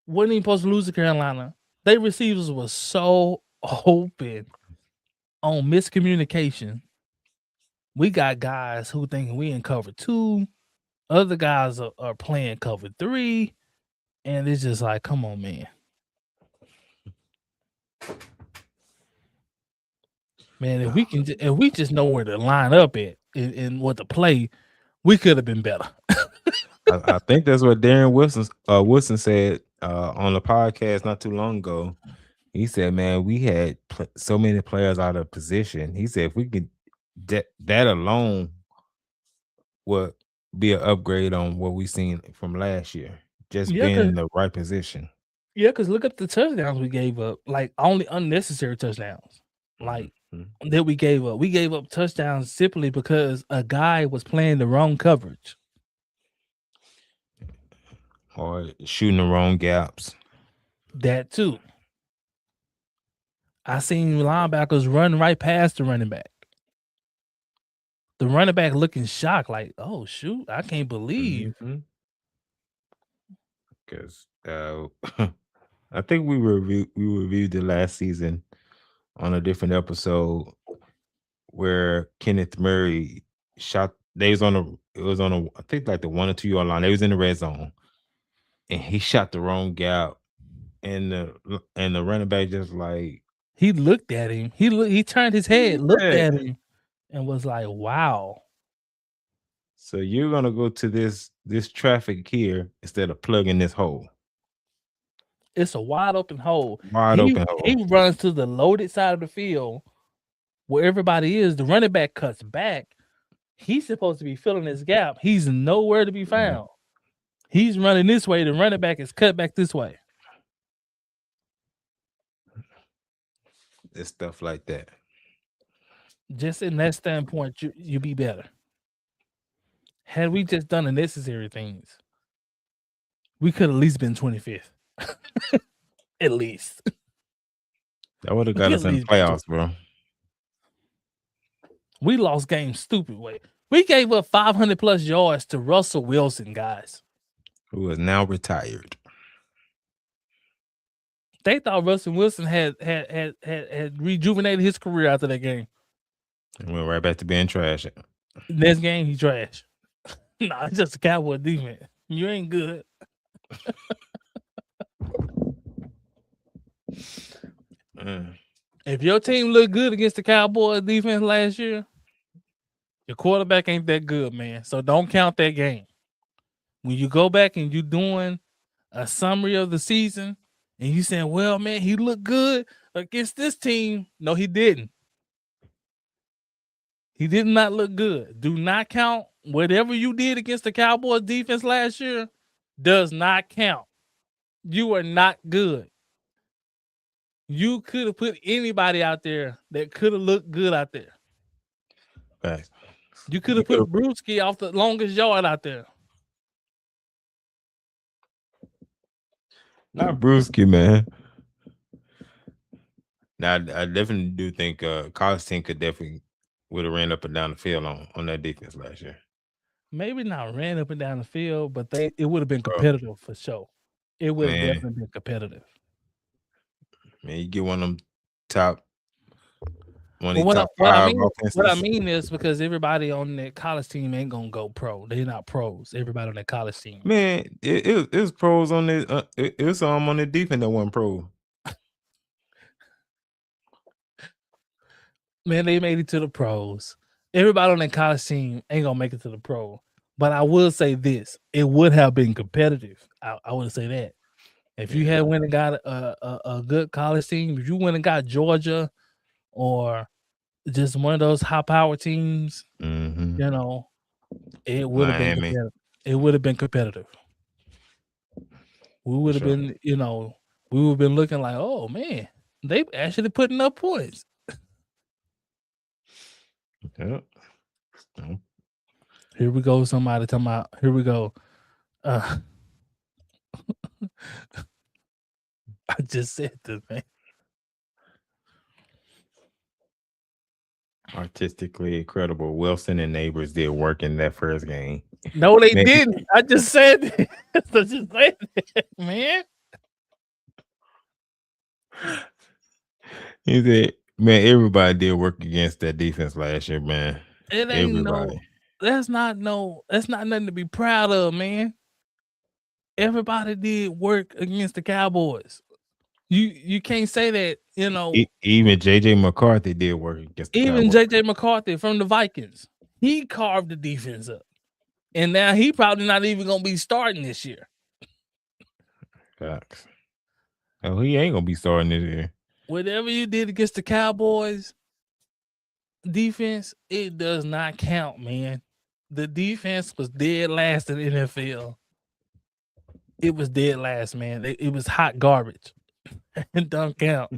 Wasn't even supposed to lose to Carolina. Their receivers were so open on miscommunication. We got guys who think we in cover 2. Other guys are playing cover 3. And it's just like, come on, man. Man, if we just know where to line up at and what to play, we could have been better. I think that's what Darren Wilson said on the podcast not too long ago. He said, "Man, we had so many players out of position." He said, "If we could, that alone would be an upgrade on what we seen from last year. Just Yeah, being cause in the right position." look at the touchdowns we gave up. Like only unnecessary touchdowns. Like Mhm. that we gave up. We gave up touchdowns simply because a guy was playing the wrong coverage. Or shooting the wrong gaps. That too. I seen linebackers run right past the running back. The running back looking shocked, like, "Oh shoot, I can't believe." Because I think we reviewed the last season on a different episode where Kenneth Murray shot. They was on a I think like the 1 or 2 yard line. They was in the red zone, and he shot the wrong gap, and the running back just like He looked at him. He turned his head, looked Yeah. at him, and was like, "Wow." So you're gonna go to this traffic here instead of plugging this hole. It's a wide open hole. Wide open hole. He runs to the loaded side of the field where everybody is. The running back cuts back. He's supposed to be filling this gap. He's nowhere to be found. He's running this way. The running back is cut back this way. It's stuff like that. Just in that standpoint, you be better. Had we just done the necessary things, we could at least been 25th. At least. That would have got us in the playoffs, bro. We lost games stupid way. We gave up 500 plus yards to Russell Wilson, guys. Who is now retired. They thought Russell Wilson had rejuvenated his career after that game. And went right back to being trash. Next game, he trash. Nah, it's just a Cowboy defense. You ain't good. If your team looked good against the Cowboys defense last year, your quarterback ain't that good, man. So don't count that game. When you go back and you doing a summary of the season and you saying, well, man, he looked good against this team. No, he didn't. He did not look good. Do not count whatever you did against the Cowboys defense last year. Does not count. You are not good. You could have put anybody out there that could have looked good out there. Right. You could have put Brewski off the longest yard out there. Not Brewski, man. Now, I definitely do think college team could definitely would have ran up and down the field on that defense last year. Maybe not ran up and down the field, but it would have been competitive for sure. It would have definitely been competitive. Man, you get one of them top What I mean is because everybody on that college team ain't gonna go pro. They're not pros. Everybody on that college team. Man, it was pros on this. It was some on the defense that wasn't pro. Man, they made it to the pros. Everybody on that college team ain't gonna make it to the pro. But I will say this: it would have been competitive. I would say that if you had went and got a good college team, if you went and got Georgia or just one of those high power teams, you know, it would have been competitive. It would have been competitive. We would have been, we would have been looking like, oh man, they actually putting up points. Yep. Here we go. Somebody talking about. Here we go. I just said this, man. Artistically incredible. Wilson and Neighbors did work in that first game. No, they didn't. I just said it. I just said it, man. He said, man, everybody did work against that defense last year, man. It ain't that's not nothing to be proud of, man. Everybody did work against the Cowboys. You can't say that, Even JJ McCarthy did work against the even Cowboys. JJ McCarthy from the Vikings. He carved the defense up. And now he probably not even gonna be starting this year. Facts. Oh, he ain't gonna be starting this year. whatever you did against the Cowboys defense, it does not count, man. The defense was dead last in the NFL. It was dead last, man. It was hot garbage. It don't count.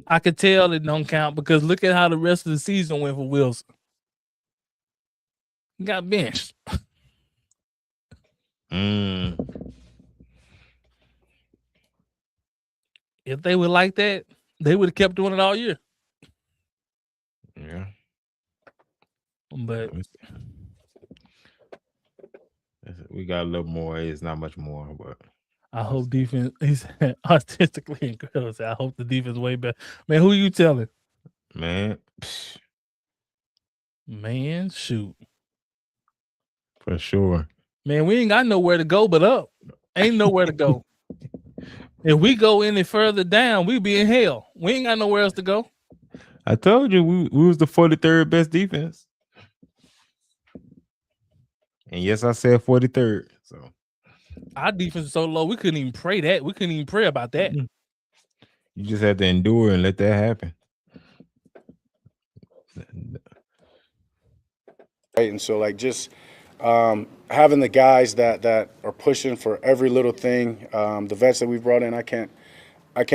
I could tell it don't count because look at how the rest of the season went for Wilson. He got benched. If they were like that, they would have kept doing it all year. Yeah. But we got a little more. It's not much more, but I hope defense. He's artistically incredible. I hope the defense way better. Man, who you telling? Man, Man, shoot. For sure. Man, we ain't got nowhere to go but up. Ain't nowhere to go. If we go any further down, we be in hell. We ain't got nowhere else to go. I told you we was the 43rd best defense. And yes, I said 43rd. So our defense is so low, we couldn't even pray that. We couldn't even pray about that. You just have to endure and let that happen. Right, and so like just having the guys that are pushing for every little thing, the vets that we've brought in, I can't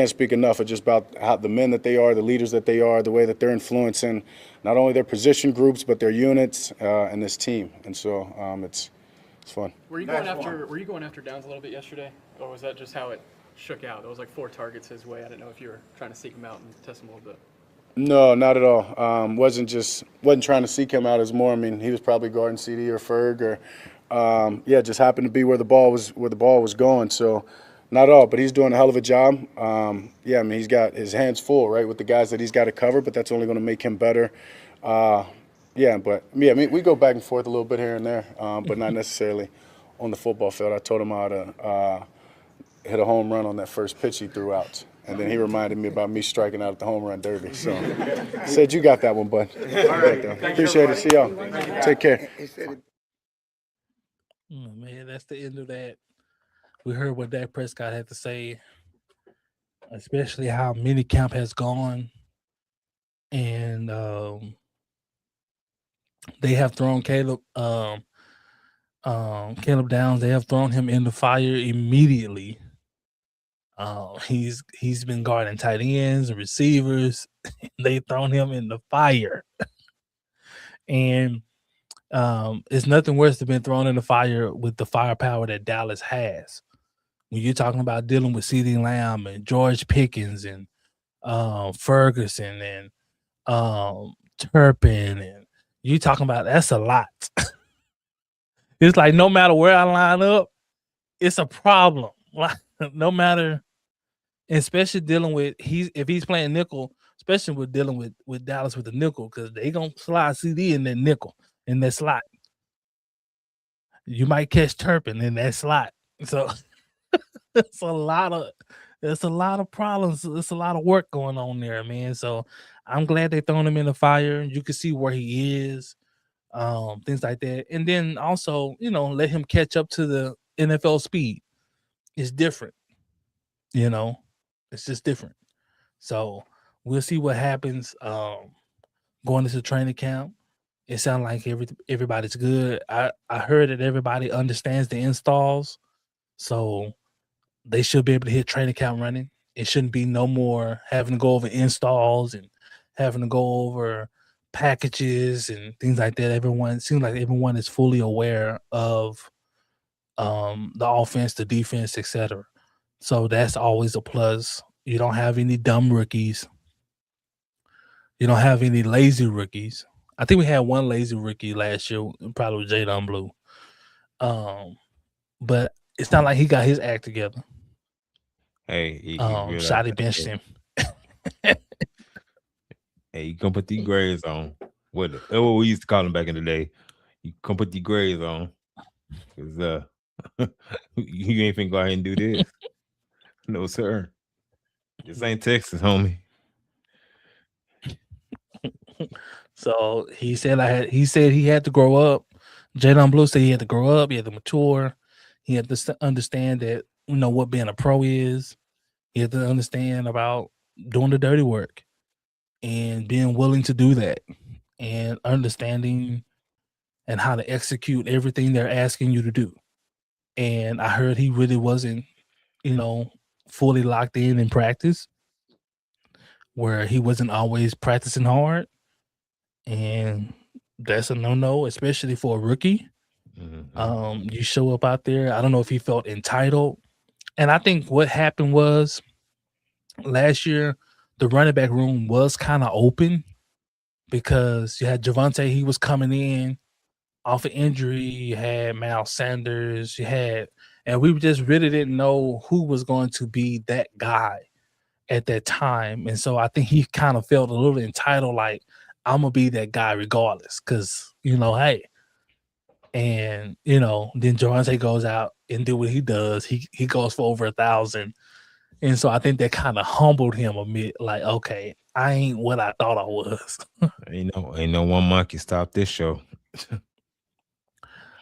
speak enough of just about how the men that they are, the leaders that they are, the way that they're influencing not only their position groups but their units and this team. And so it's fun. Were you going after Downs a little bit yesterday, or was that just how it shook out? There was like 4 targets his way. I didn't know if you were trying to seek him out and test him a little bit. No, not at all. Wasn't trying to seek him out as more. I mean, he was probably guarding CD or Ferg or just happened to be where the ball was going. So not at all, but he's doing a hell of a job. I mean, he's got his hands full, right, with the guys that he's got to cover, but that's only going to make him better. I mean, we go back and forth a little bit here and there, but not necessarily on the football field. I told him how to hit a home run on that first pitch he threw out. And then he reminded me about me striking out at the home run derby. So said, you got that one, bud. Right. Appreciate it. See y'all. Take care. Oh, man, that's the end of that. We heard what Dak Prescott had to say, especially how minicamp has gone. And they have thrown Caleb Downs. They have thrown him in the fire immediately. He's been guarding tight ends and receivers. They've thrown him in the fire. And it's nothing worse than being thrown in the fire with the firepower that Dallas has. When you're talking about dealing with CeeDee Lamb and George Pickens and Ferguson and Turpin, and you talking about that's a lot. It's like no matter where I line up, it's a problem. No matter, especially dealing with if he's playing nickel, especially with dealing with Dallas with the nickel, because they gonna slide CD in that nickel in that slot. You might catch Turpin in that slot. So it's a lot of problems. There's a lot of work going on there, man. So I'm glad they thrown him in the fire. You can see where he is, things like that. And then also, let him catch up to the NFL speed. It's different, it's just different. So we'll see what happens going into training camp. It sounds like everybody's good. I heard that everybody understands the installs, so they should be able to hit training camp running. It shouldn't be no more having to go over installs and having to go over packages and things like that. It seems like everyone is fully aware of the offense, the defense, etc. So that's always a plus. You don't have any dumb rookies. You don't have any lazy rookies. I think we had one lazy rookie last year, probably Jadon Blue. But it's not like he got his act together. Hey, Shotty benched him. Hey, you can put these grades on. That's what we used to call them back in the day. You can put these grades on. Because you ain't finna go ahead and do this. No, sir. This ain't Texas, homie. So he said he had to grow up. Jadon Blue said he had to grow up, he had to mature, he had to understand that what being a pro is. He had to understand about doing the dirty work and being willing to do that and understanding and how to execute everything they're asking you to do. And I heard he really wasn't, fully locked in practice, where he wasn't always practicing hard. And that's a no-no, especially for a rookie. You show up out there. I don't know if he felt entitled. And I think what happened was last year, the running back room was kind of open because you had Javante, he was coming in off an injury. You had Miles Sanders, and we just really didn't know who was going to be that guy at that time. And so I think he kind of felt a little entitled, like, I'm gonna be that guy regardless, because hey. And then Javante goes out and do what he does. He goes for over 1,000. And so I think that kind of humbled him a bit, like, okay, I ain't what I thought I was. Ain't no one monkey stop this show.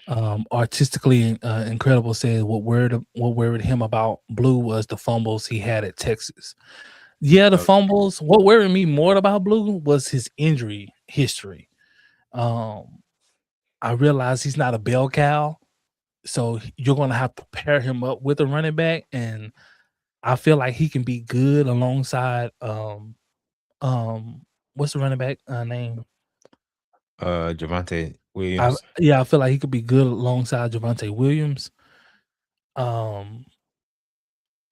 Artistically incredible said what worried him about Blue was the fumbles he had at Texas. Yeah, the fumbles. What worried me more about Blue was his injury history. I realized he's not a bell cow, so you're gonna have to pair him up with a running back, and I feel like he can be good alongside what's the running back name? Javante Williams. I feel like he could be good alongside Javante Williams.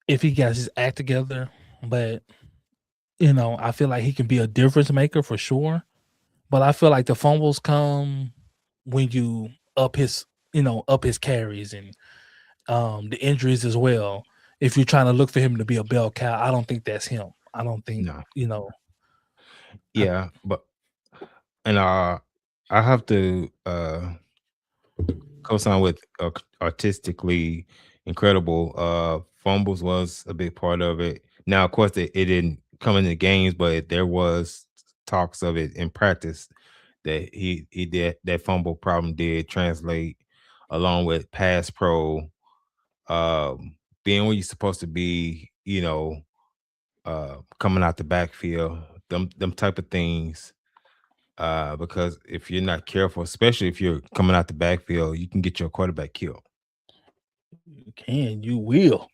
If he gets his act together, but I feel like he can be a difference maker for sure. But I feel like the fumbles come when you up his carries and the injuries as well. If you're trying to look for him to be a bell cow, I don't think that's him. I don't think Yeah, and I have to co-sign with artistically incredible. Fumbles was a big part of it. Now, of course, it didn't come in the games, but there was talks of it in practice that he did that fumble problem did translate along with pass pro, being where you're supposed to be, coming out the backfield, them type of things. Because if you're not careful, especially if you're coming out the backfield, you can get your quarterback killed. You will.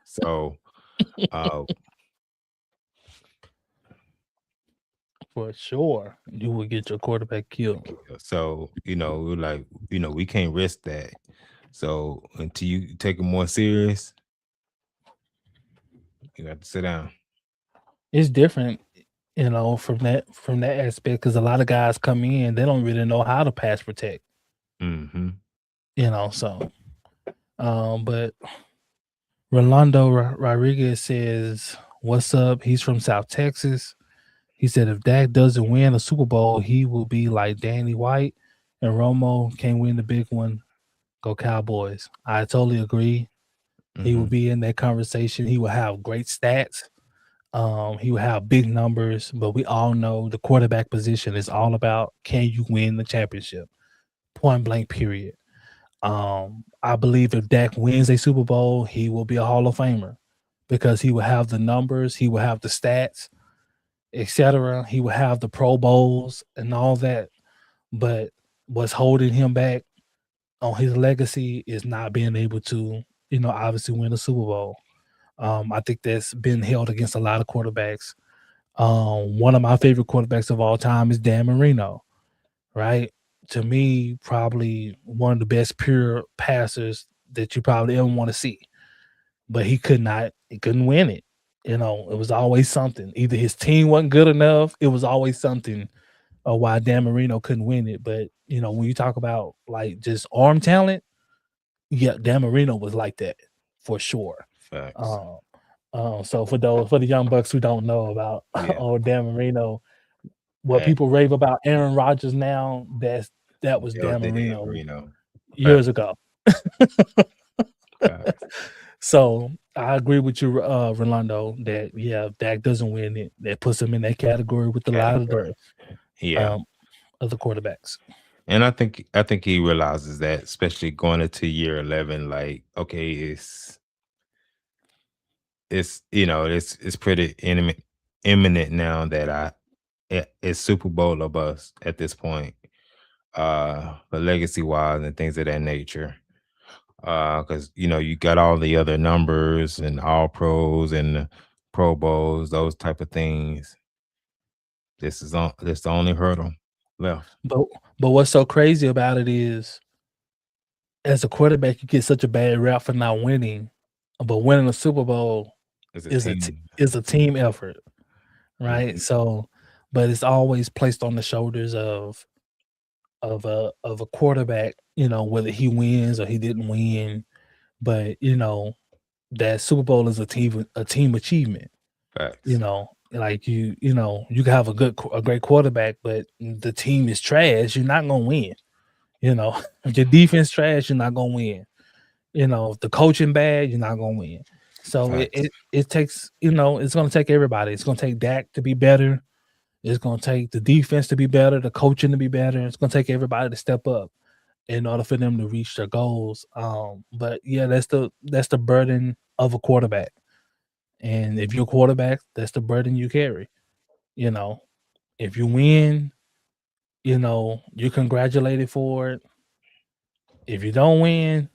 So, for sure, you will get your quarterback killed. So, we can't risk that. So until you take it more serious, you got to sit down. It's different, from that aspect, because a lot of guys come in, they don't really know how to pass protect. So, but Rolando Rodriguez says, "What's up?" He's from South Texas. He said, "If Dak doesn't win a Super Bowl, he will be like Danny White, and Romo can't win the big one. Go Cowboys." I totally agree. He will be in that conversation. He will have great stats. He will have big numbers, but we all know the quarterback position is all about, can you win the championship? Point blank, period. I believe if Dak wins a Super Bowl, he will be a Hall of Famer because he will have the numbers, he will have the stats, etc. He will have the Pro Bowls and all that. But what's holding him back on his legacy is not being able to, obviously win a Super Bowl. I think that's been held against a lot of quarterbacks. One of my favorite quarterbacks of all time is Dan Marino, right? To me, probably one of the best pure passers that you probably ever want to see. But he couldn't win it. It was always something. Either his team wasn't good enough, it was always something why Dan Marino couldn't win it. But, when you talk about like just arm talent, yeah, Dan Marino was like that for sure. Facts. So for the young bucks who don't know about Dan Marino, what people rave about Aaron Rodgers now, that was Dan Marino years ago. So I agree with you, Rolando, that if Dak doesn't win it, that puts him in that category with a lot of the other quarterbacks. And I think he realizes that, especially going into year 11, like, okay, it's pretty imminent now that it's Super Bowl or bust at this point. For legacy wise and things of that nature. Because you got all the other numbers and all pros and the Pro Bowls, those type of things. This is the only hurdle left. But what's so crazy about it is, as a quarterback, you get such a bad rap for not winning, but winning a Super Bowl It's a is team. a team effort, right? Mhm. So, but it's always placed on the shoulders of a quarterback, whether he wins or he didn't win, but that Super Bowl is a team achievement. Facts. Like you can have a great quarterback, but the team is trash, you're not gonna win. If your defense trash, you're not gonna win. If the coaching bad, you're not gonna win. So Facts. it takes, it's gonna take everybody. It's gonna take Dak to be better. It's gonna take the defense to be better, the coaching to be better. It's gonna take everybody to step up in order for them to reach their goals. But yeah, that's the burden of a quarterback. And if you're a quarterback, that's the burden you carry. You know, if you win, you're congratulated for it. If you don't win,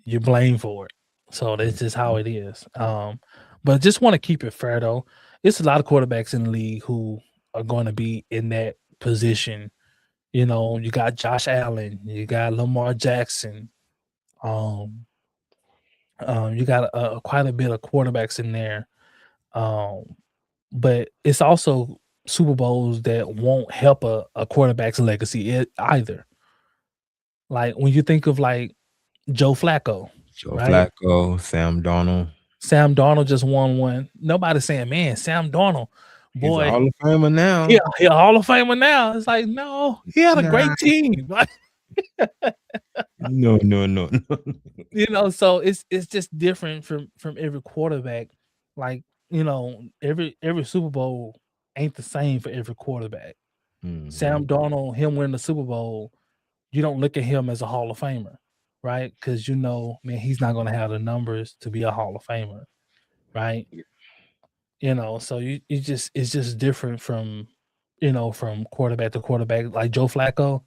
you're blamed for it. So that's just how it is. But just want to keep it fair though. It's a lot of quarterbacks in the league who are going to be in that position. You got Josh Allen, you got Lamar Jackson, um, you got quite a bit of quarterbacks in there. Um, but it's also Super Bowls that won't help a quarterback's legacy either. Like when you think of like Joe Flacco, Joe right? Flacco, Sam Darnold. Sam Darnold just won one. Nobody's saying, man, Sam Darnold, He's a boy, Hall of Famer now. he a Hall of Famer now. It's like, no, he had a great Nah. team. Like, No. so it's just different from every quarterback. Like, every Super Bowl ain't the same for every quarterback. Sam Darnold, him winning the Super Bowl, you don't look at him as a Hall of Famer, right? Because man, he's not gonna have the numbers to be a Hall of Famer, right? So it's just different from from quarterback to quarterback. Like Joe Flacco,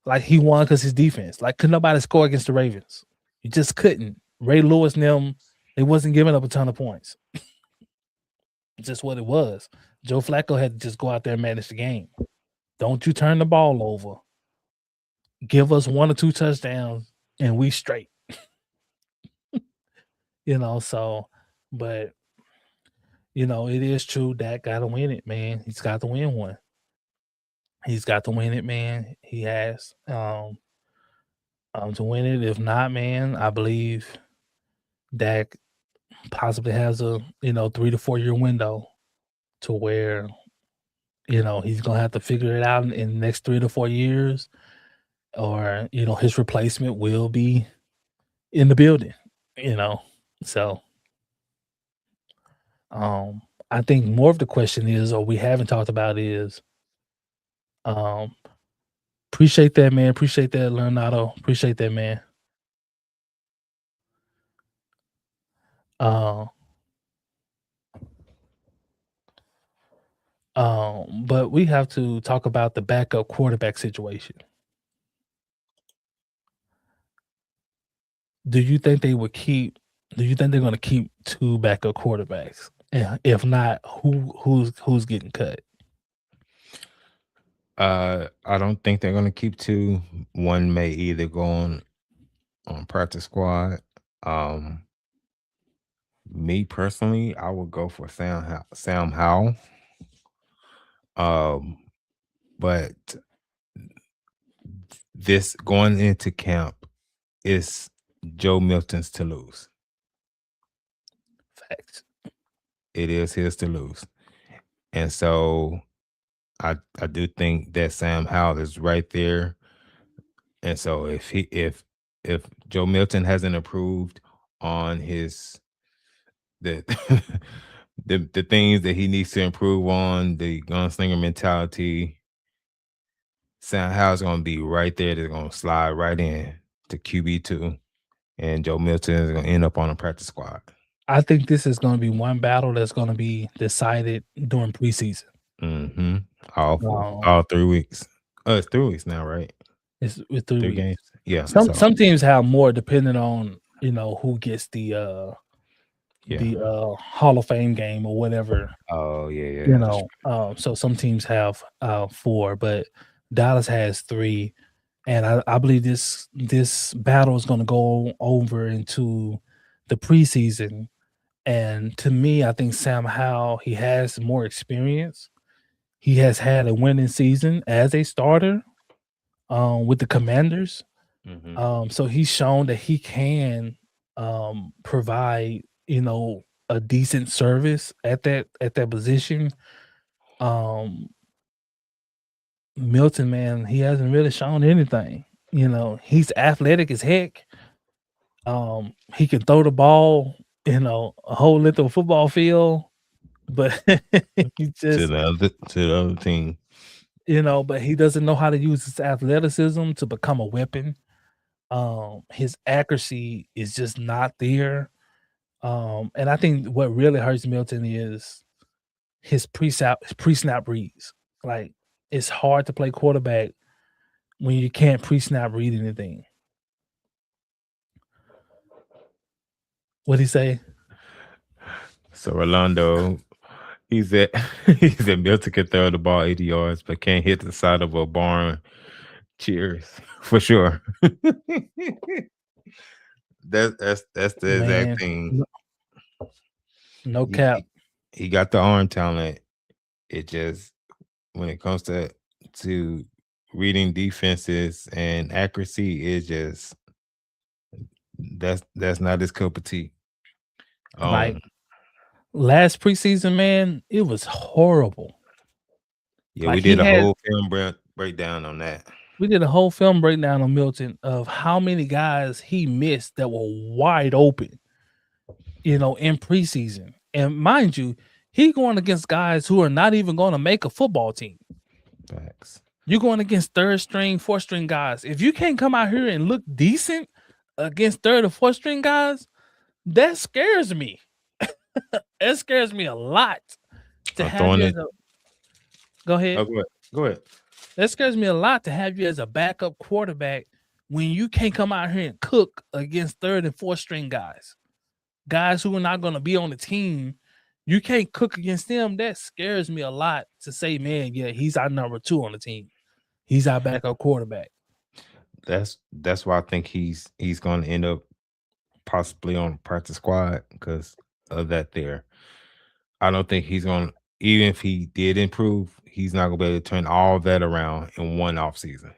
like he won because his defense. Like could nobody score against the Ravens? You just couldn't. Ray Lewis and them, they wasn't giving up a ton of points. Just what it was. Joe Flacco had to just go out there and manage the game. Don't you turn the ball over. Give us 1 or 2 touchdowns and we straight. So but it is true Dak gotta win it, man. He's got to win one. He's got to win it, man. He has to win it. If not, man, I believe Dak possibly has a 3 to 4 year window to where he's gonna have to figure it out in the next 3 to 4 years, or his replacement will be in the building. So I think more of the question is, or we haven't talked about is, appreciate that, man. Appreciate that, Leonardo. Appreciate that, man. But we have to talk about the backup quarterback situation. Do you think they're going to keep 2 backup quarterbacks? If not, who's getting cut? I don't think they're gonna keep 2. One may either go on practice squad. Me personally, I would go for Sam Howell. But this going into camp is Joe Milton's to lose. Facts. It is his to lose. And so I do think that Sam Howell is right there. And so if Joe Milton hasn't improved on his the the things that he needs to improve on, the gunslinger mentality, Sam Howell's gonna be right there. They're gonna slide right in to QB2, and Joe Milton is gonna end up on a practice squad. I think this is going to be one battle that's going to be decided during preseason. Mm-hmm. Um, All 3 weeks. It's 3 weeks now, right? it's with 3 3 weeks. games. Yeah. Some teams have more depending on who gets the Hall of Fame game or whatever. Oh yeah. So some teams have 4, but Dallas has 3, and I believe this battle is going to go over into the preseason. And to me, I think Sam Howell, he has more experience. He has had a winning season as a starter with the Commanders. So he's shown that he can provide, a decent service at that position. Milton, man, he hasn't really shown anything. He's athletic as heck. He can throw the ball, a whole length of football field, but he to just, the other team. but he doesn't know how to use his athleticism to become a weapon. His accuracy is just not there. And I think what really hurts Milton is his pre-snap reads. Like, it's hard to play quarterback when you can't pre-snap read anything. What'd he say? So Rolando, he said Milton can throw the ball 80 yards, but can't hit the side of a barn. Cheers, for sure. That's the exact thing. No cap. He got the arm talent. It just, when it comes to reading defenses and accuracy, is just that's not his cup of tea. Like, last preseason, man, it was horrible. Yeah, Like, we did a whole film breakdown on that. We did a whole film breakdown on Milton of how many guys he missed that were wide open, in preseason. And mind you, he going against guys who are not even going to make a football team. Facts. You're going against 3rd string, 4th string guys. If you can't come out here and look decent against 3rd or 4th string guys, that scares me. It scares me a lot to have you as a... Go ahead. Oh, go ahead. That scares me a lot to have you as a backup quarterback when you can't come out here and cook against 3rd and 4th string guys who are not going to be on the team. You can't cook against them. That scares me a lot to say, man, yeah, he's our number 2 on the team. He's our backup quarterback. That's why I think he's going to end up possibly on the practice squad because of that there. I don't think he's going to, even if he did improve, he's not going to be able to turn all that around in one offseason.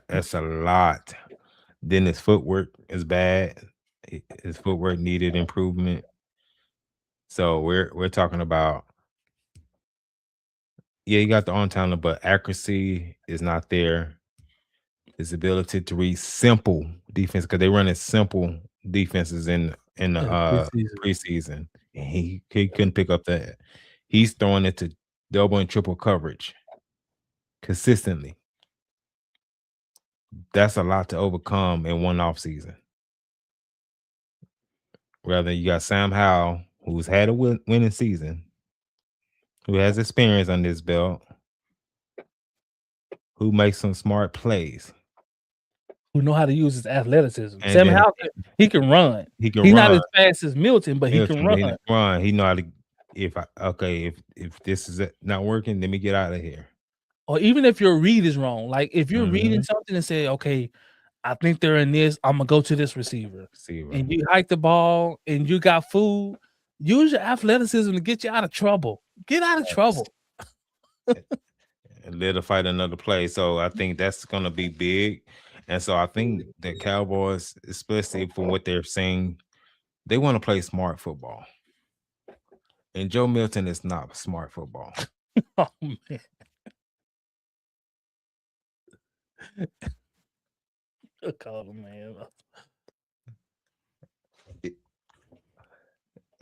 That's a lot. Then his footwork is bad. His footwork needed improvement. So we're talking about, yeah, he got the arm talent, but accuracy is not there. His ability to read simple defense, because they run simple defenses in the preseason. And he couldn't pick up that. He's throwing it to double and triple coverage consistently. That's a lot to overcome in one offseason. Rather, you got Sam Howell, who's had a winning season, who has experience on this belt, who makes some smart plays, who know how to use his athleticism. Sam Howell, he can run. He's not as fast as Milton, but he can run. He know how to. If this is not working, let me get out of here. Or even if your read is wrong, like if you're reading something and say, okay, I think they're in this, I'm gonna go to this receiver. And you hike the ball and you got food, use your athleticism to get you out of trouble. Get out of trouble. And let her fight another play. So I think that's gonna be big. And so I think the Cowboys, especially from what they're saying, they want to play smart football. And Joe Milton is not smart football. Oh man. Man.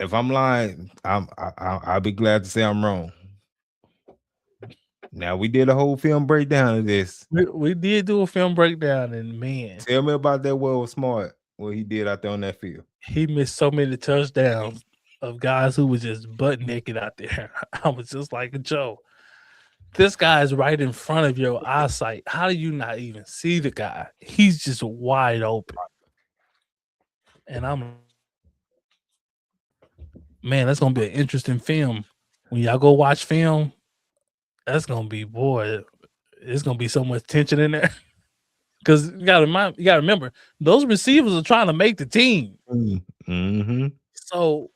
If I'm lying, I'll be glad to say I'm wrong. Now, we did a whole film breakdown of this. We did do a film breakdown, and man, tell me about that. Well, smart. what he did out there on that field. He missed so many touchdowns of guys who was just butt naked out there. I was just like, Joe, this guy is right in front of your eyesight. How do you not even see the guy? He's just wide open. And man, that's gonna be an interesting film. When y'all go watch film, that's gonna be, boy, it's gonna be so much tension in there. Because you gotta remember, those receivers are trying to make the team. Mm-hmm. So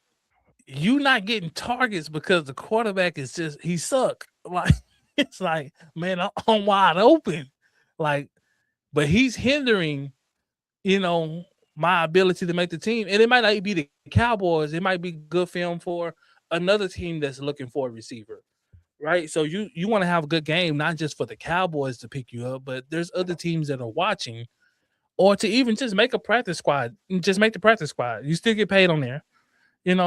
you not getting targets because the quarterback is just, he suck. Like, it's like, man, I'm wide open. Like, but he's hindering, my ability to make the team. And it might not be the Cowboys. It might be good film for another team that's looking for a receiver. Right. So you want to have a good game, not just for the Cowboys to pick you up, but there's other teams that are watching, or to even just make a practice squad. Just make the practice squad. You still get paid on there.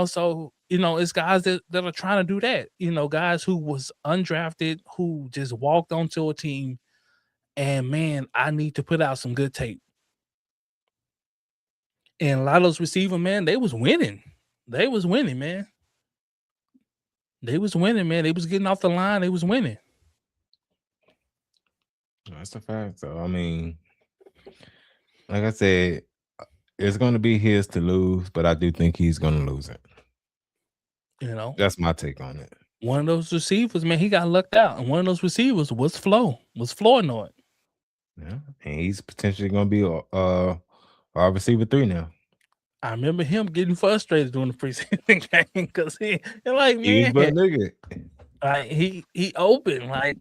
So it's guys that are trying to do that. Guys who was undrafted, who just walked onto a team, and man, I need to put out some good tape. And a lot of those receivers, man, they was winning. They was winning, man. They was winning, man. They was getting off the line. They was winning. That's a fact. So, I mean, like I said, it's going to be his to lose, but I do think he's going to lose it. That's my take on it. One of those receivers, man, he got lucked out. And one of those receivers was Flournoy. Yeah, and he's potentially going to be a receiver 3 now. I remember him getting frustrated during the preseason game because he like, man, but nigga, like he open, like,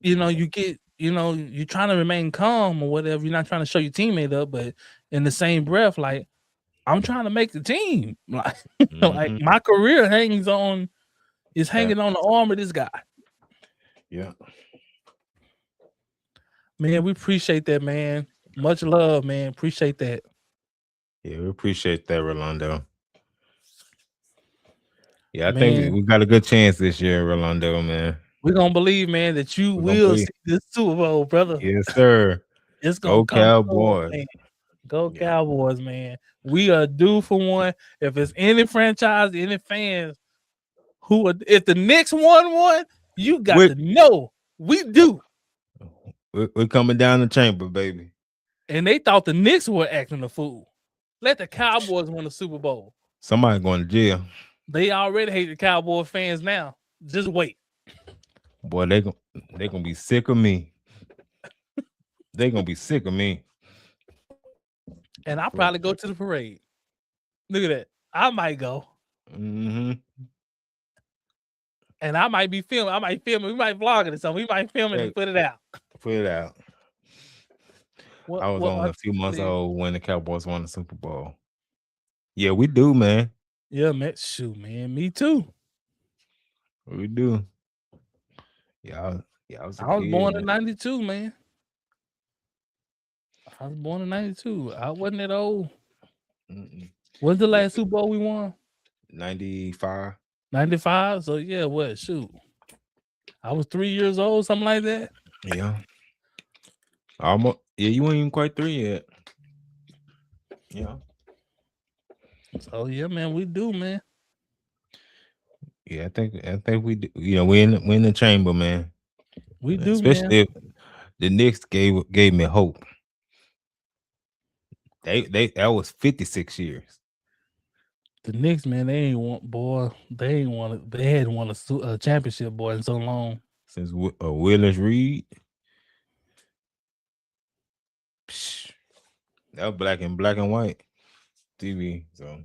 you get, you're trying to remain calm or whatever. You're not trying to show your teammate up, but in the same breath, like, I'm trying to make the team. Like, like my career hanging on the arm of this guy. Yeah. Man, we appreciate that, man. Much love, man. Appreciate that. Yeah, we appreciate that, Rolando. Yeah, I think we got a good chance this year, Rolando, man. We're going to believe, man, that you will see this Super Bowl, brother. Yes, sir. It's going to come Cowboys. Man. Go Cowboys, man. We are due for one. If it's any franchise, any fans if the Knicks won one, you got to know we do. We're coming down the chamber, baby. And they thought the Knicks were acting a fool. Let the Cowboys win the Super Bowl. Somebody going to jail. They already hate the Cowboy fans now. Just wait. Boy, they gonna be sick of me. They gonna be sick of me. And I'll probably go to the parade. Look at that. I might go. Mm-hmm. And I might be filming. I might film it. We might vlog it or something. We might film it and put it out. Put it out. I was only a few months old when the Cowboys won the Super Bowl. Yeah, we do, man. Yeah, man. Shoot, man. Me too. We do. Yeah, I was born in 92, man. I was born in 92. I wasn't that old. When's the last Super Bowl we won? 95. 95? So, yeah, what? Shoot. I was 3 years old, something like that. Yeah. Almost. Yeah, you weren't even quite 3 yet. Yeah. So, yeah, man, we do, man. Yeah, I think we do. We're in the chamber, man. We do, especially if the Knicks gave me hope. That was 56 years. The Knicks, man, they hadn't won a championship, boy, in so long. Since Willis Reed. That was black and white TV. So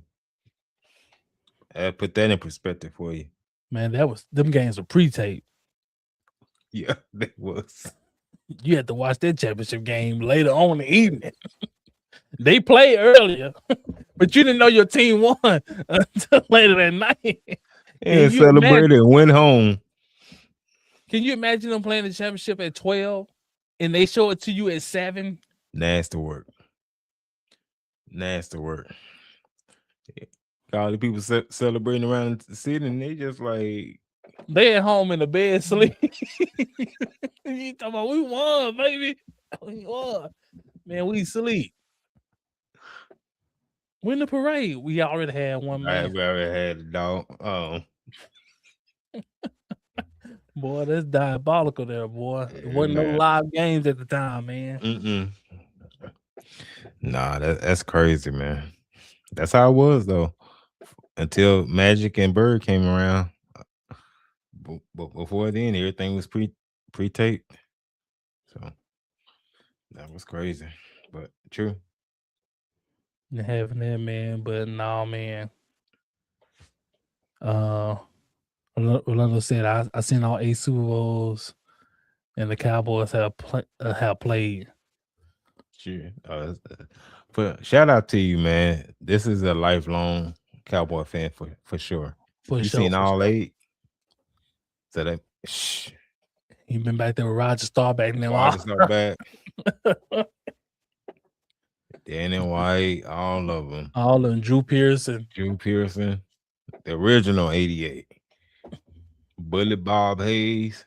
I put that in perspective for you. Man, them games were pre-tape. Yeah, they was. You had to watch that championship game later on in the evening. They played earlier, but you didn't know your team won until later that night. And celebrated and went home. Can you imagine them playing the championship at 12 and they show it to you at 7? Nasty work. All the people celebrating around the city, and they just like they at home in the bed sleep. You talking about we won, baby? We won, man. We sleep. Win the parade. We already had one man. We already had a dog. Boy, that's diabolical there, boy. There wasn't no Man. live games at the time, man. Nah, that's crazy, man. That's how it was though. Until Magic and Bird came around. But before then, everything was pre-taped. So that was crazy. But true. Having that, man, but no, man. Orlando said I seen all 8 Super Bowls, and the Cowboys have played. Sure. But shout out to you, man. This is a lifelong Cowboy fan for sure. For you sure, seen for all sure. 8? So that He been back there with Roger Staubach now. Roger Staubach, Danny White, all of them. All of them. Drew Pearson, the original 88. Bully Bob Hayes.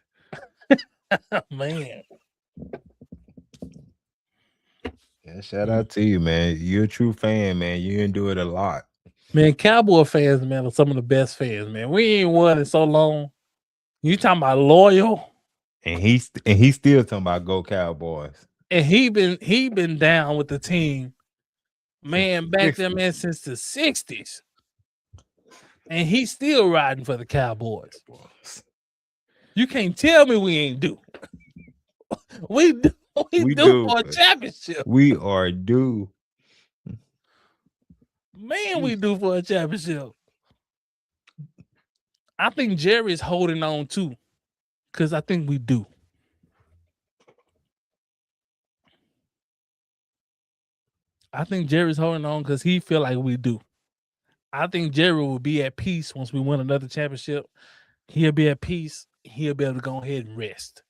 man. Yeah, shout out to you, man. You're a true fan, man. You endure it a lot. Man, Cowboy fans, man, are some of the best fans, man. We ain't won in so long. You talking about loyal? And he's still talking about go Cowboys. And he been down with the team, man, back there, man, since the 60s. And he's still riding for the Cowboys. You can't tell me we ain't due. We do for a championship. We are due. Man, we due for a championship. I think Jerry's holding on too, because I think we do. I think Jerry's holding on because he feel like we do. I think Jerry will be at peace once we win another championship. He'll be at peace. He'll be able to go ahead and rest.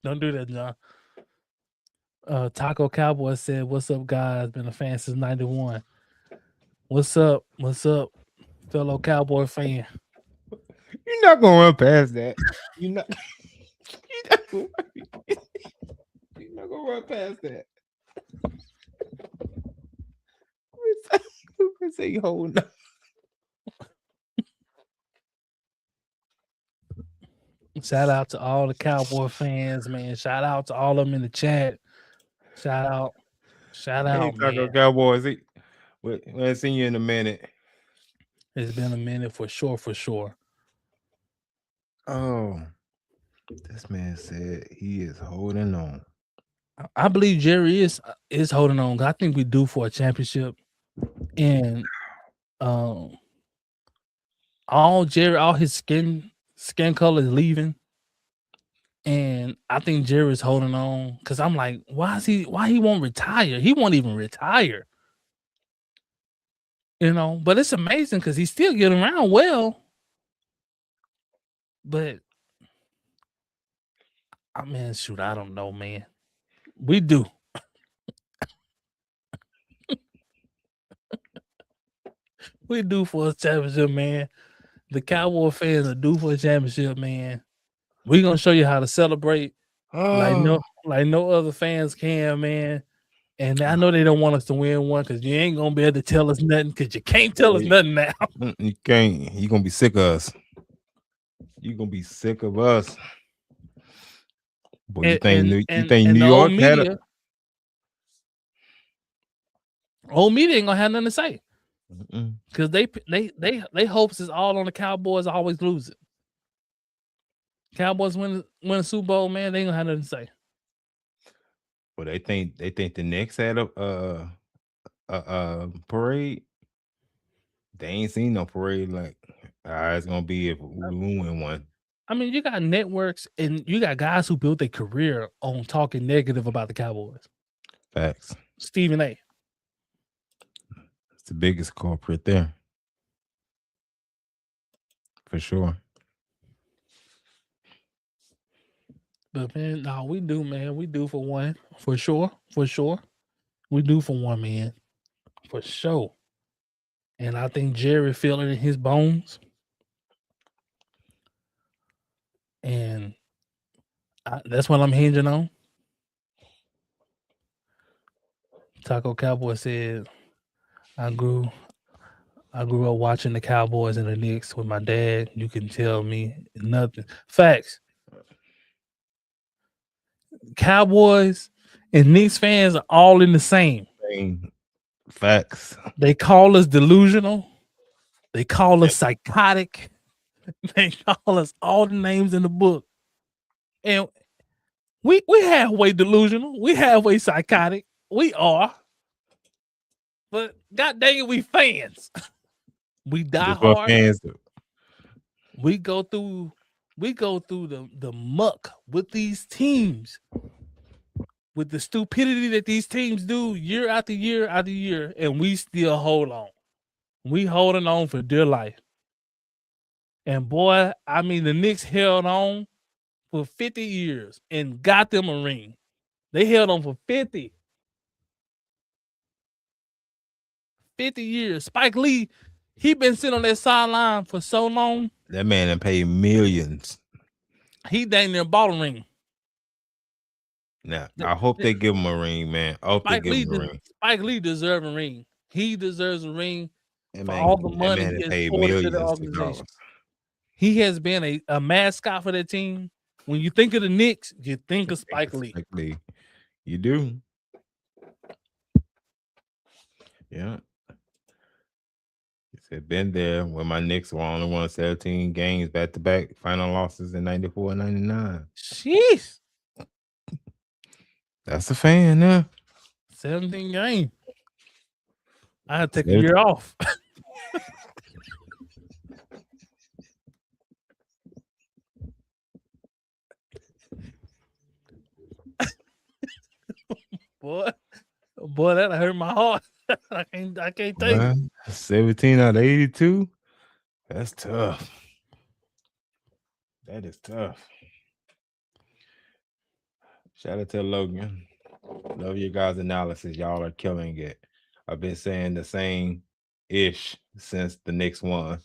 Don't do that, John. Taco Cowboy said, "What's up, guys? Been a fan since '91. What's up? What's up, fellow Cowboy fan?" You're not gonna run past that. You're not gonna run past that. I say you holding up. Shout out to all the Cowboy fans, man. Shout out to all of them in the chat. Shout out, man. Cowboys. We'll see you in a minute. It's been a minute for sure, for sure. Oh, this man said he is holding on. I believe Jerry is holding on. I think we due for a championship, and all his skin color is leaving, and I think Jerry's holding on because I'm like, why he won't retire? He won't even retire, But it's amazing because he's still getting around well. But I mean, shoot, I don't know, man. We do. We due for a championship, man. The Cowboy fans are due for a championship, man. We're gonna show you how to celebrate like no other fans can, man. And I know they don't want us to win one because you ain't gonna be able to tell us nothing because you can't tell us nothing now. You can't. You're gonna be sick of us. You're gonna be sick of us. Boy, you think New York had a old media ain't gonna have nothing to say because they hopes is all on the Cowboys always losing. Cowboys win a Super Bowl, man. They ain't gonna have nothing to say. Well, they think the Knicks had a parade. They ain't seen no parade like it's gonna be if we win one. I mean, you got networks and you got guys who built their career on talking negative about the Cowboys. Facts. Stephen A. It's the biggest culprit there. For sure. But man, no, we do, man. We do for one. For sure. For sure. We do for one, man. For sure. And I think Jerry feel it in his bones. And that's what I'm hinging on. Taco Cowboy said, I grew up watching the Cowboys and the Knicks with my dad. You can tell me nothing. Facts. Cowboys and Knicks fans are all in the same. Facts. They call us delusional. They call us psychotic. They call us all the names in the book. And we halfway delusional. We halfway psychotic. We are. But god dang it, we fans. We die That's what hard. fans do. We go through the muck with these teams, with the stupidity that these teams do year after year after year, and we still hold on. We holding on for dear life. And boy, I mean, the Knicks held on for 50 years and got them a ring. They held on for 50 years. Spike Lee, he been sitting on that sideline for so long. That man done paid millions. He dang near bought a ring. Now, I hope they give him a ring, man. I hope they give him a ring. Spike Lee deserves a ring. He deserves a ring for man, all the money man he has paid poured into the millions of organization. dollars. He has been a mascot for that team. When you think of the Knicks, you think of Spike Lee. Spike Lee. You do. Yeah. He said, been there when my Knicks were only won 17 games back-to-back, final losses in 94 and 99. Jeez. That's a fan, yeah. 17 games. I had to take a year off. Boy, that hurt my heart. I can't take it. 17 out of 82. That's tough. That is tough. Shout out to Logan. Love your guys' analysis. Y'all are killing it. I've been saying the same ish since the Knicks won.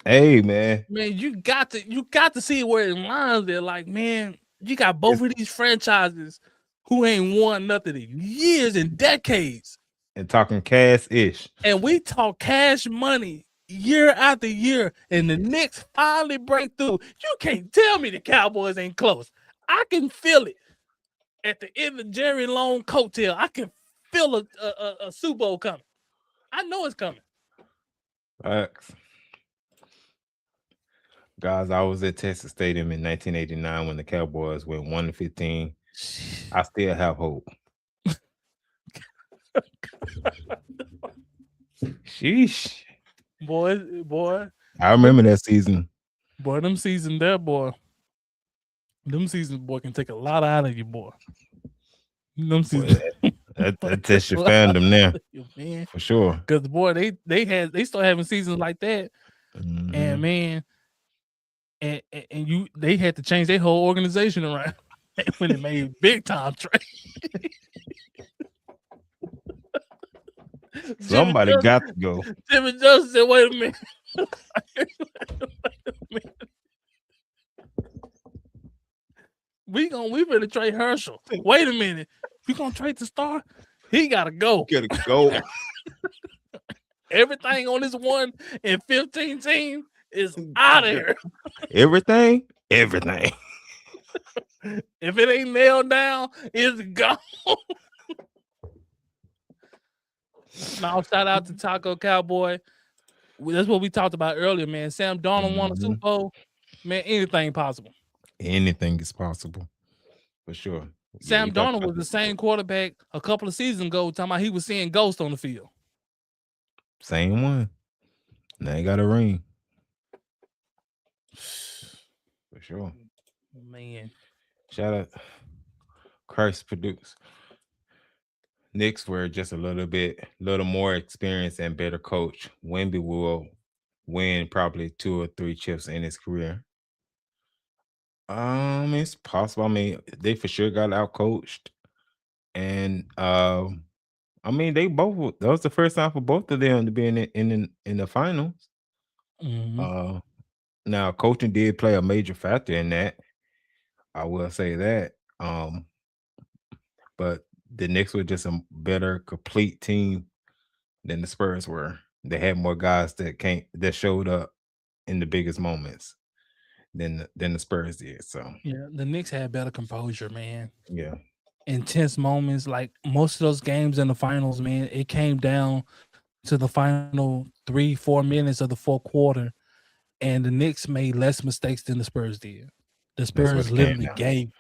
Hey, man. Man, you got to see where it lines there. Like, man, you got both of these franchises who ain't won nothing in years and decades. And talking cash-ish. And we talk cash money year after year, and the Knicks finally break through. You can't tell me the Cowboys ain't close. I can feel it. At the end of Jerry Long coattail, I can feel a Super Bowl coming. I know it's coming. Facts. Guys, I was at Texas Stadium in 1989 when the Cowboys went 1-15. I still have hope. Sheesh. Boy. I remember that season. Boy, them seasons there, boy. Them seasons, boy, can take a lot out of you, boy. Them seasons. That tests your fandom now. Man. For sure. Because, boy, they start having seasons like that. Mm-hmm. And, man, and they had to change their whole organization around when it made big time trade. Somebody got to go. Jimmy Johnson said, wait a minute. We better trade Herschel. Wait a minute. We gonna trade the star? He gotta go. Gotta go. Everything on this 1 and 15 team is out of here. Everything? Everything. If it ain't nailed down, it's gone. Now, shout out to Taco Cowboy. That's what we talked about earlier, man. Sam Darnold won a Super Bowl. Man, anything possible. Anything is possible. For sure. Sam Darnold was the same quarterback a couple of seasons ago, talking about he was seeing ghosts on the field. Same one. Now he got a ring. For sure. Man. Shout out. Christ produced. Knicks were just a little more experienced and better coach. Wemby will win probably 2 or 3 chips in his career. It's possible. I mean, they for sure got out coached. And I mean, that was the first time for both of them to be in the finals. Mm-hmm. Now coaching did play a major factor in that. I will say that. But the Knicks were just a better complete team than the Spurs were. They had more guys that showed up in the biggest moments than the Spurs did. So Yeah, the Knicks had better composure, man. yeah, Intense moments, like most of those games in the finals, man, it came down to the final 3-4 minutes of the fourth quarter, and the Knicks made less mistakes than the Spurs did. The that's what Spurs it came literally down.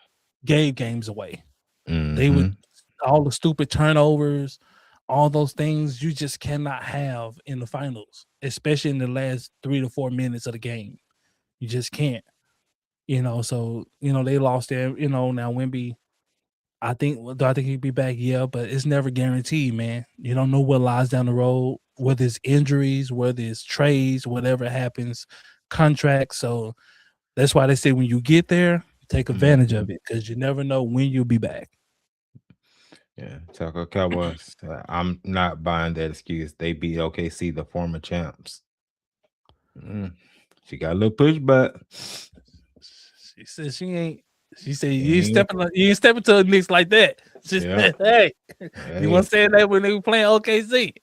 gave games away. They Mm-hmm. would all the stupid turnovers, all those things you just cannot have in the finals, especially in the last 3 to 4 minutes of the game. You just can't. So they lost there. Now Wemby, do I think he'd be back? Yeah, but it's never guaranteed, man. You don't know what lies down the road, whether it's injuries, whether it's trades, whatever happens, contracts. So that's why they say when you get there, take advantage of it because you never know when you'll be back. Yeah, Taco Cowboys. I'm not buying that excuse. They beat OKC, the former champs. She got a little pushback. She said she ain't. She said you ain't stepping to a Knicks like that. She said, "Hey, you want to say that when they were playing OKC?"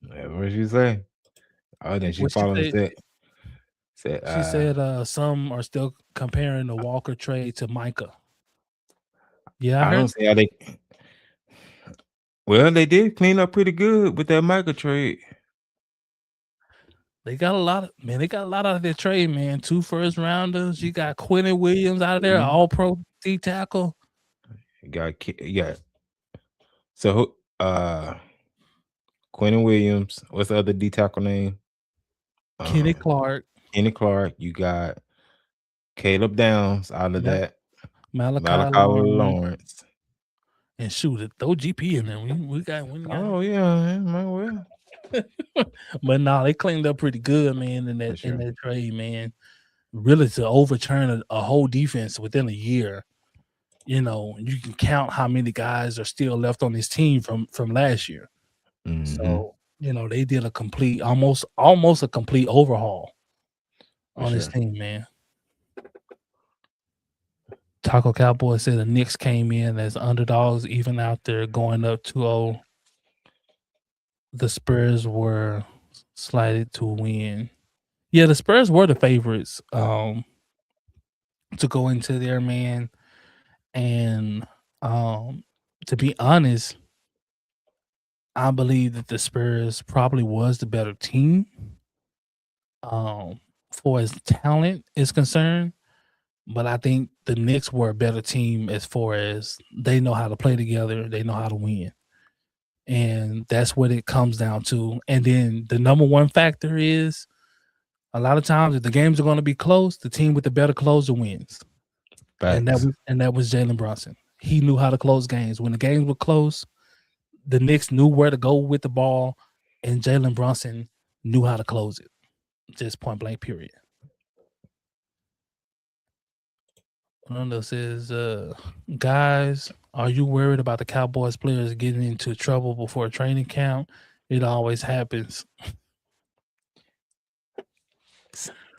That's what she say. Oh, then she follows that. She said some are still comparing the Walker trade to Micah. Yeah, I don't see how they. Well, they did clean up pretty good with that Micah trade. They got a lot out of their trade, man. 2 first rounders. You got Quentin Williams out of there, all pro D tackle. You got so Quentin Williams. What's the other D tackle name? Kenny Clark. Kenny Clark. You got Caleb Downs out of that. Malachi Lawrence. And shoot, throw GP in there. We got. Oh yeah, well. But no, they cleaned up pretty good, man. In that trade, man. Really to overturn a whole defense within a year. You can count how many guys are still left on this team from last year. So they did a complete, almost a complete overhaul on this team, man. Taco Cowboy said the Knicks came in as underdogs, even out there going up 2-0. The Spurs were slighted to win. Yeah, the Spurs were the favorites to go into there, man. And to be honest, I believe that the Spurs probably was the better team for as talent is concerned. But I think the Knicks were a better team as far as they know how to play together. They know how to win. And that's what it comes down to. And then the number one factor is a lot of times if the games are going to be close, the team with the better closer wins. And that was Jalen Brunson. He knew how to close games. When the games were close, the Knicks knew where to go with the ball, and Jalen Brunson knew how to close it. Just point blank, period. Ronaldo says, guys, are you worried about the Cowboys players getting into trouble before training camp? It always happens.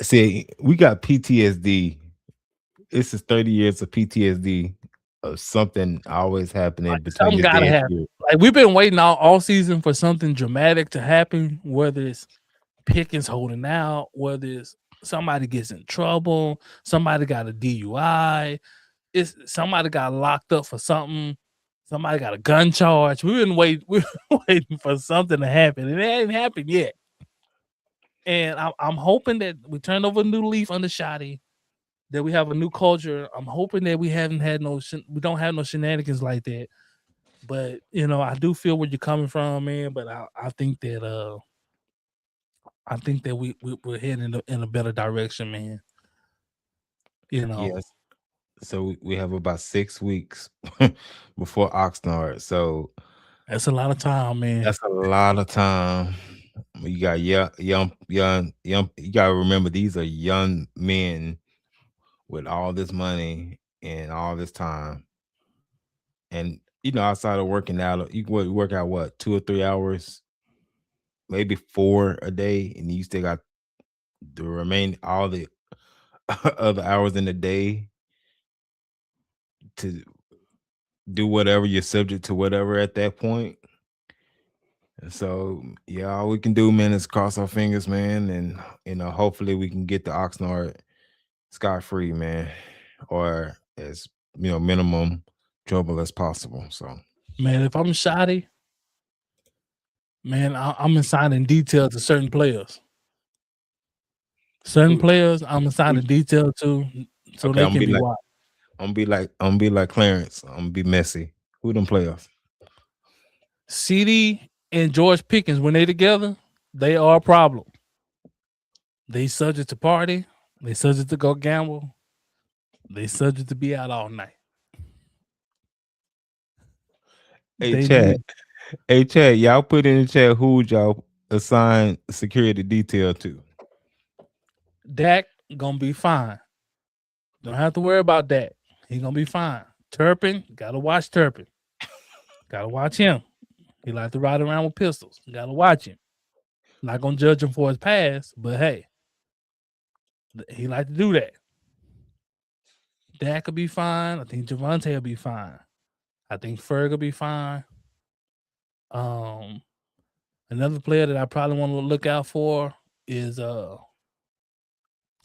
See, we got PTSD. This is 30 years of PTSD of something always happening between the gotta happen. Like we've been waiting all season for something dramatic to happen, whether it's Pickens holding out, whether it's somebody gets in trouble, somebody got a DUI, somebody got locked up for something, somebody got a gun charge. We've been waiting for something to happen, and it ain't happened yet. And I'm hoping that we turn over a new leaf under Shotty, that we have a new culture. I'm hoping that we don't have no shenanigans like that. But I do feel where you're coming from, man. But I think that we're heading in a better direction, man. Yes. So we have about 6 weeks before Oxnard. So that's a lot of time, man. That's a lot of time. You got young. You gotta remember these are young men with all this money and all this time. And outside of working out, you can work out what 2 or 3 hours, maybe 4 a day, and you still got the remain all the other hours in the day to do whatever, you're subject to whatever at that point. And so, yeah, all we can do, man, is cross our fingers, man, and hopefully we can get the Oxnard scot-free, man, or as minimum trouble as possible. So, Man, if I'm Shotty, man, I'm assigning detail to certain players. Certain players, I'm assigning detail to, so okay, they can be watched. I'm gonna be like Clarence. I'm gonna be messy. Who them players? CD and George Pickens, when they together, they are a problem. They subject to party. They subject to go gamble. They subject to be out all night. Hey, Chad, y'all put in the chat who would y'all assign security detail to? Dak gonna be fine. Don't have to worry about that. He gonna be fine. Turpin, gotta watch Turpin. Gotta watch him. He like to ride around with pistols. Gotta watch him. Not gonna judge him for his past, but hey, he like to do that. Dak will be fine. I think Javonte will be fine. I think Ferg will be fine. Another player that I probably want to look out for is to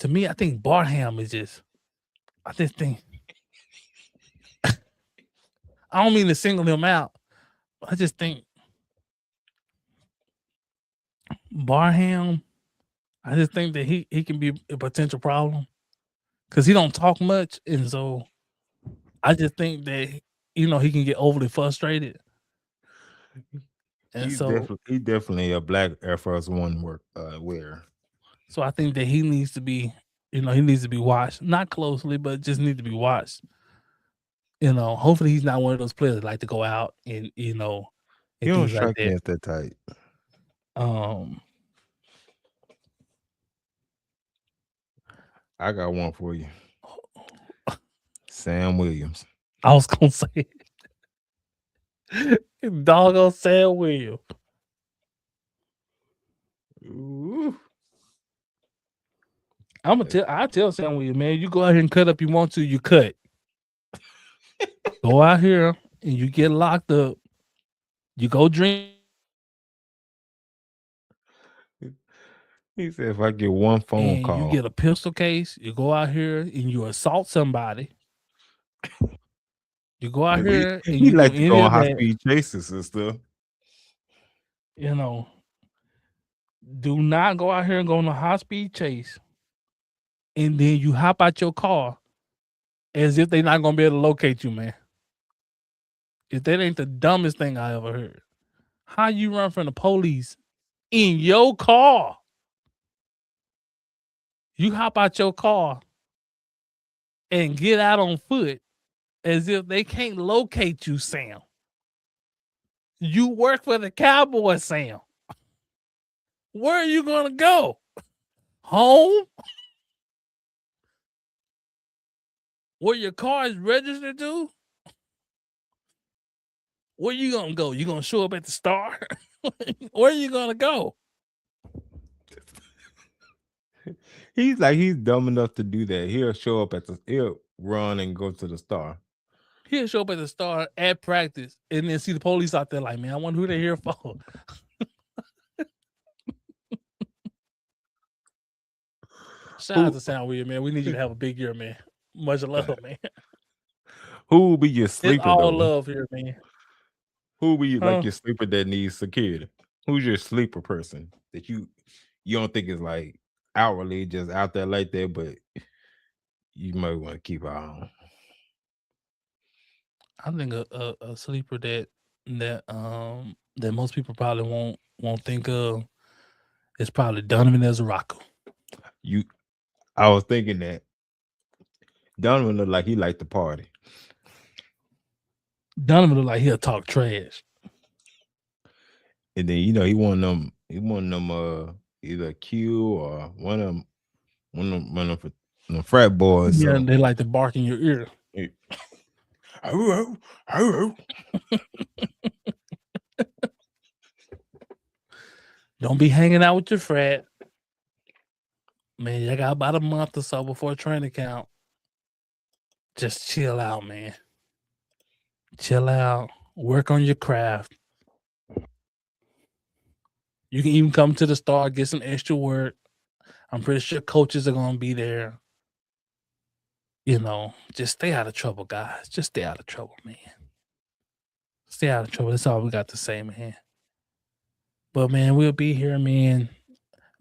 me, I think Barham is just. I just think I don't mean to single him out. I just think Barham. I just think that he can be a potential problem because he don't talk much, and so I just think that he can get overly frustrated. And He's so definitely a black Air Force One wearer. So I think that he needs to be, he needs to be watched, not closely, but just need to be watched. Hopefully he's not one of those players that like to go out and He and don't things like strike me that. as that type. I got one for you. Sam Williams. I was gonna say doggone Sam Williams. Ooh. I tell Sam Williams, man, you go out here and cut up you want to, you cut. Go out here and you get locked up. You go drink. He said if I get one phone And call, you get a pistol case, you go out here and you assault somebody. You go out here and he you do like to any go on of high that. speed chases and stuff. Do not go out here and go on a high speed chase, and then you hop out your car as if they're not gonna be able to locate you, man. If that ain't the dumbest thing I ever heard. How you run from the police in your car? You hop out your car and get out on foot as if they can't locate you, Sam. You work for the Cowboys, Sam. Where are you gonna go? Home? Where your car is registered to? Where you gonna go? You gonna show up at the Star? Where are you gonna go? He's dumb enough to do that. He'll run and go to the Star. He'll show up at the Star at practice and then see the police out there like, man, I wonder who they're here for. Shout out to Sound Weird, man. We need you to have a big year, man. Much love, man. Who will be your It's sleeper all though? love here, man. Who will be like your sleeper that needs security? Who's your sleeper person that you don't think is like outwardly just out there like that, but you might want to keep an eye on? I think a sleeper that most people probably won't think of is probably Donovan Ezraku. I was thinking that Donovan looked like he liked to party. Donovan looked like he'll talk trash. And then he one of them either Q or one of them frat boys. Yeah, So. they like to bark in your ear. Don't be hanging out with your frat. Man, I got about a month or so before training camp. Just chill out, man. chill out, work on your craft. You can even come to the store, get some extra work. I'm pretty sure coaches are going to be there. You know, just stay out of trouble, guys. Just stay out of trouble, man. Stay out of trouble. That's all we got to say, man. But, man, we'll be here, man,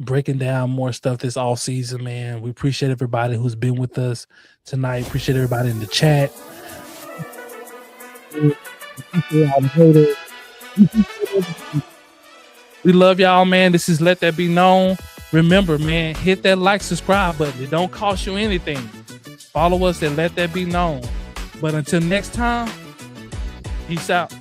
breaking down more stuff this off season, man. We appreciate everybody who's been with us tonight. Appreciate everybody in the chat. We love y'all, man. This is Let That Be Known. Remember, man, hit that like, subscribe button. It don't cost you anything. Follow us and Let That Be Known. But until next time, peace out.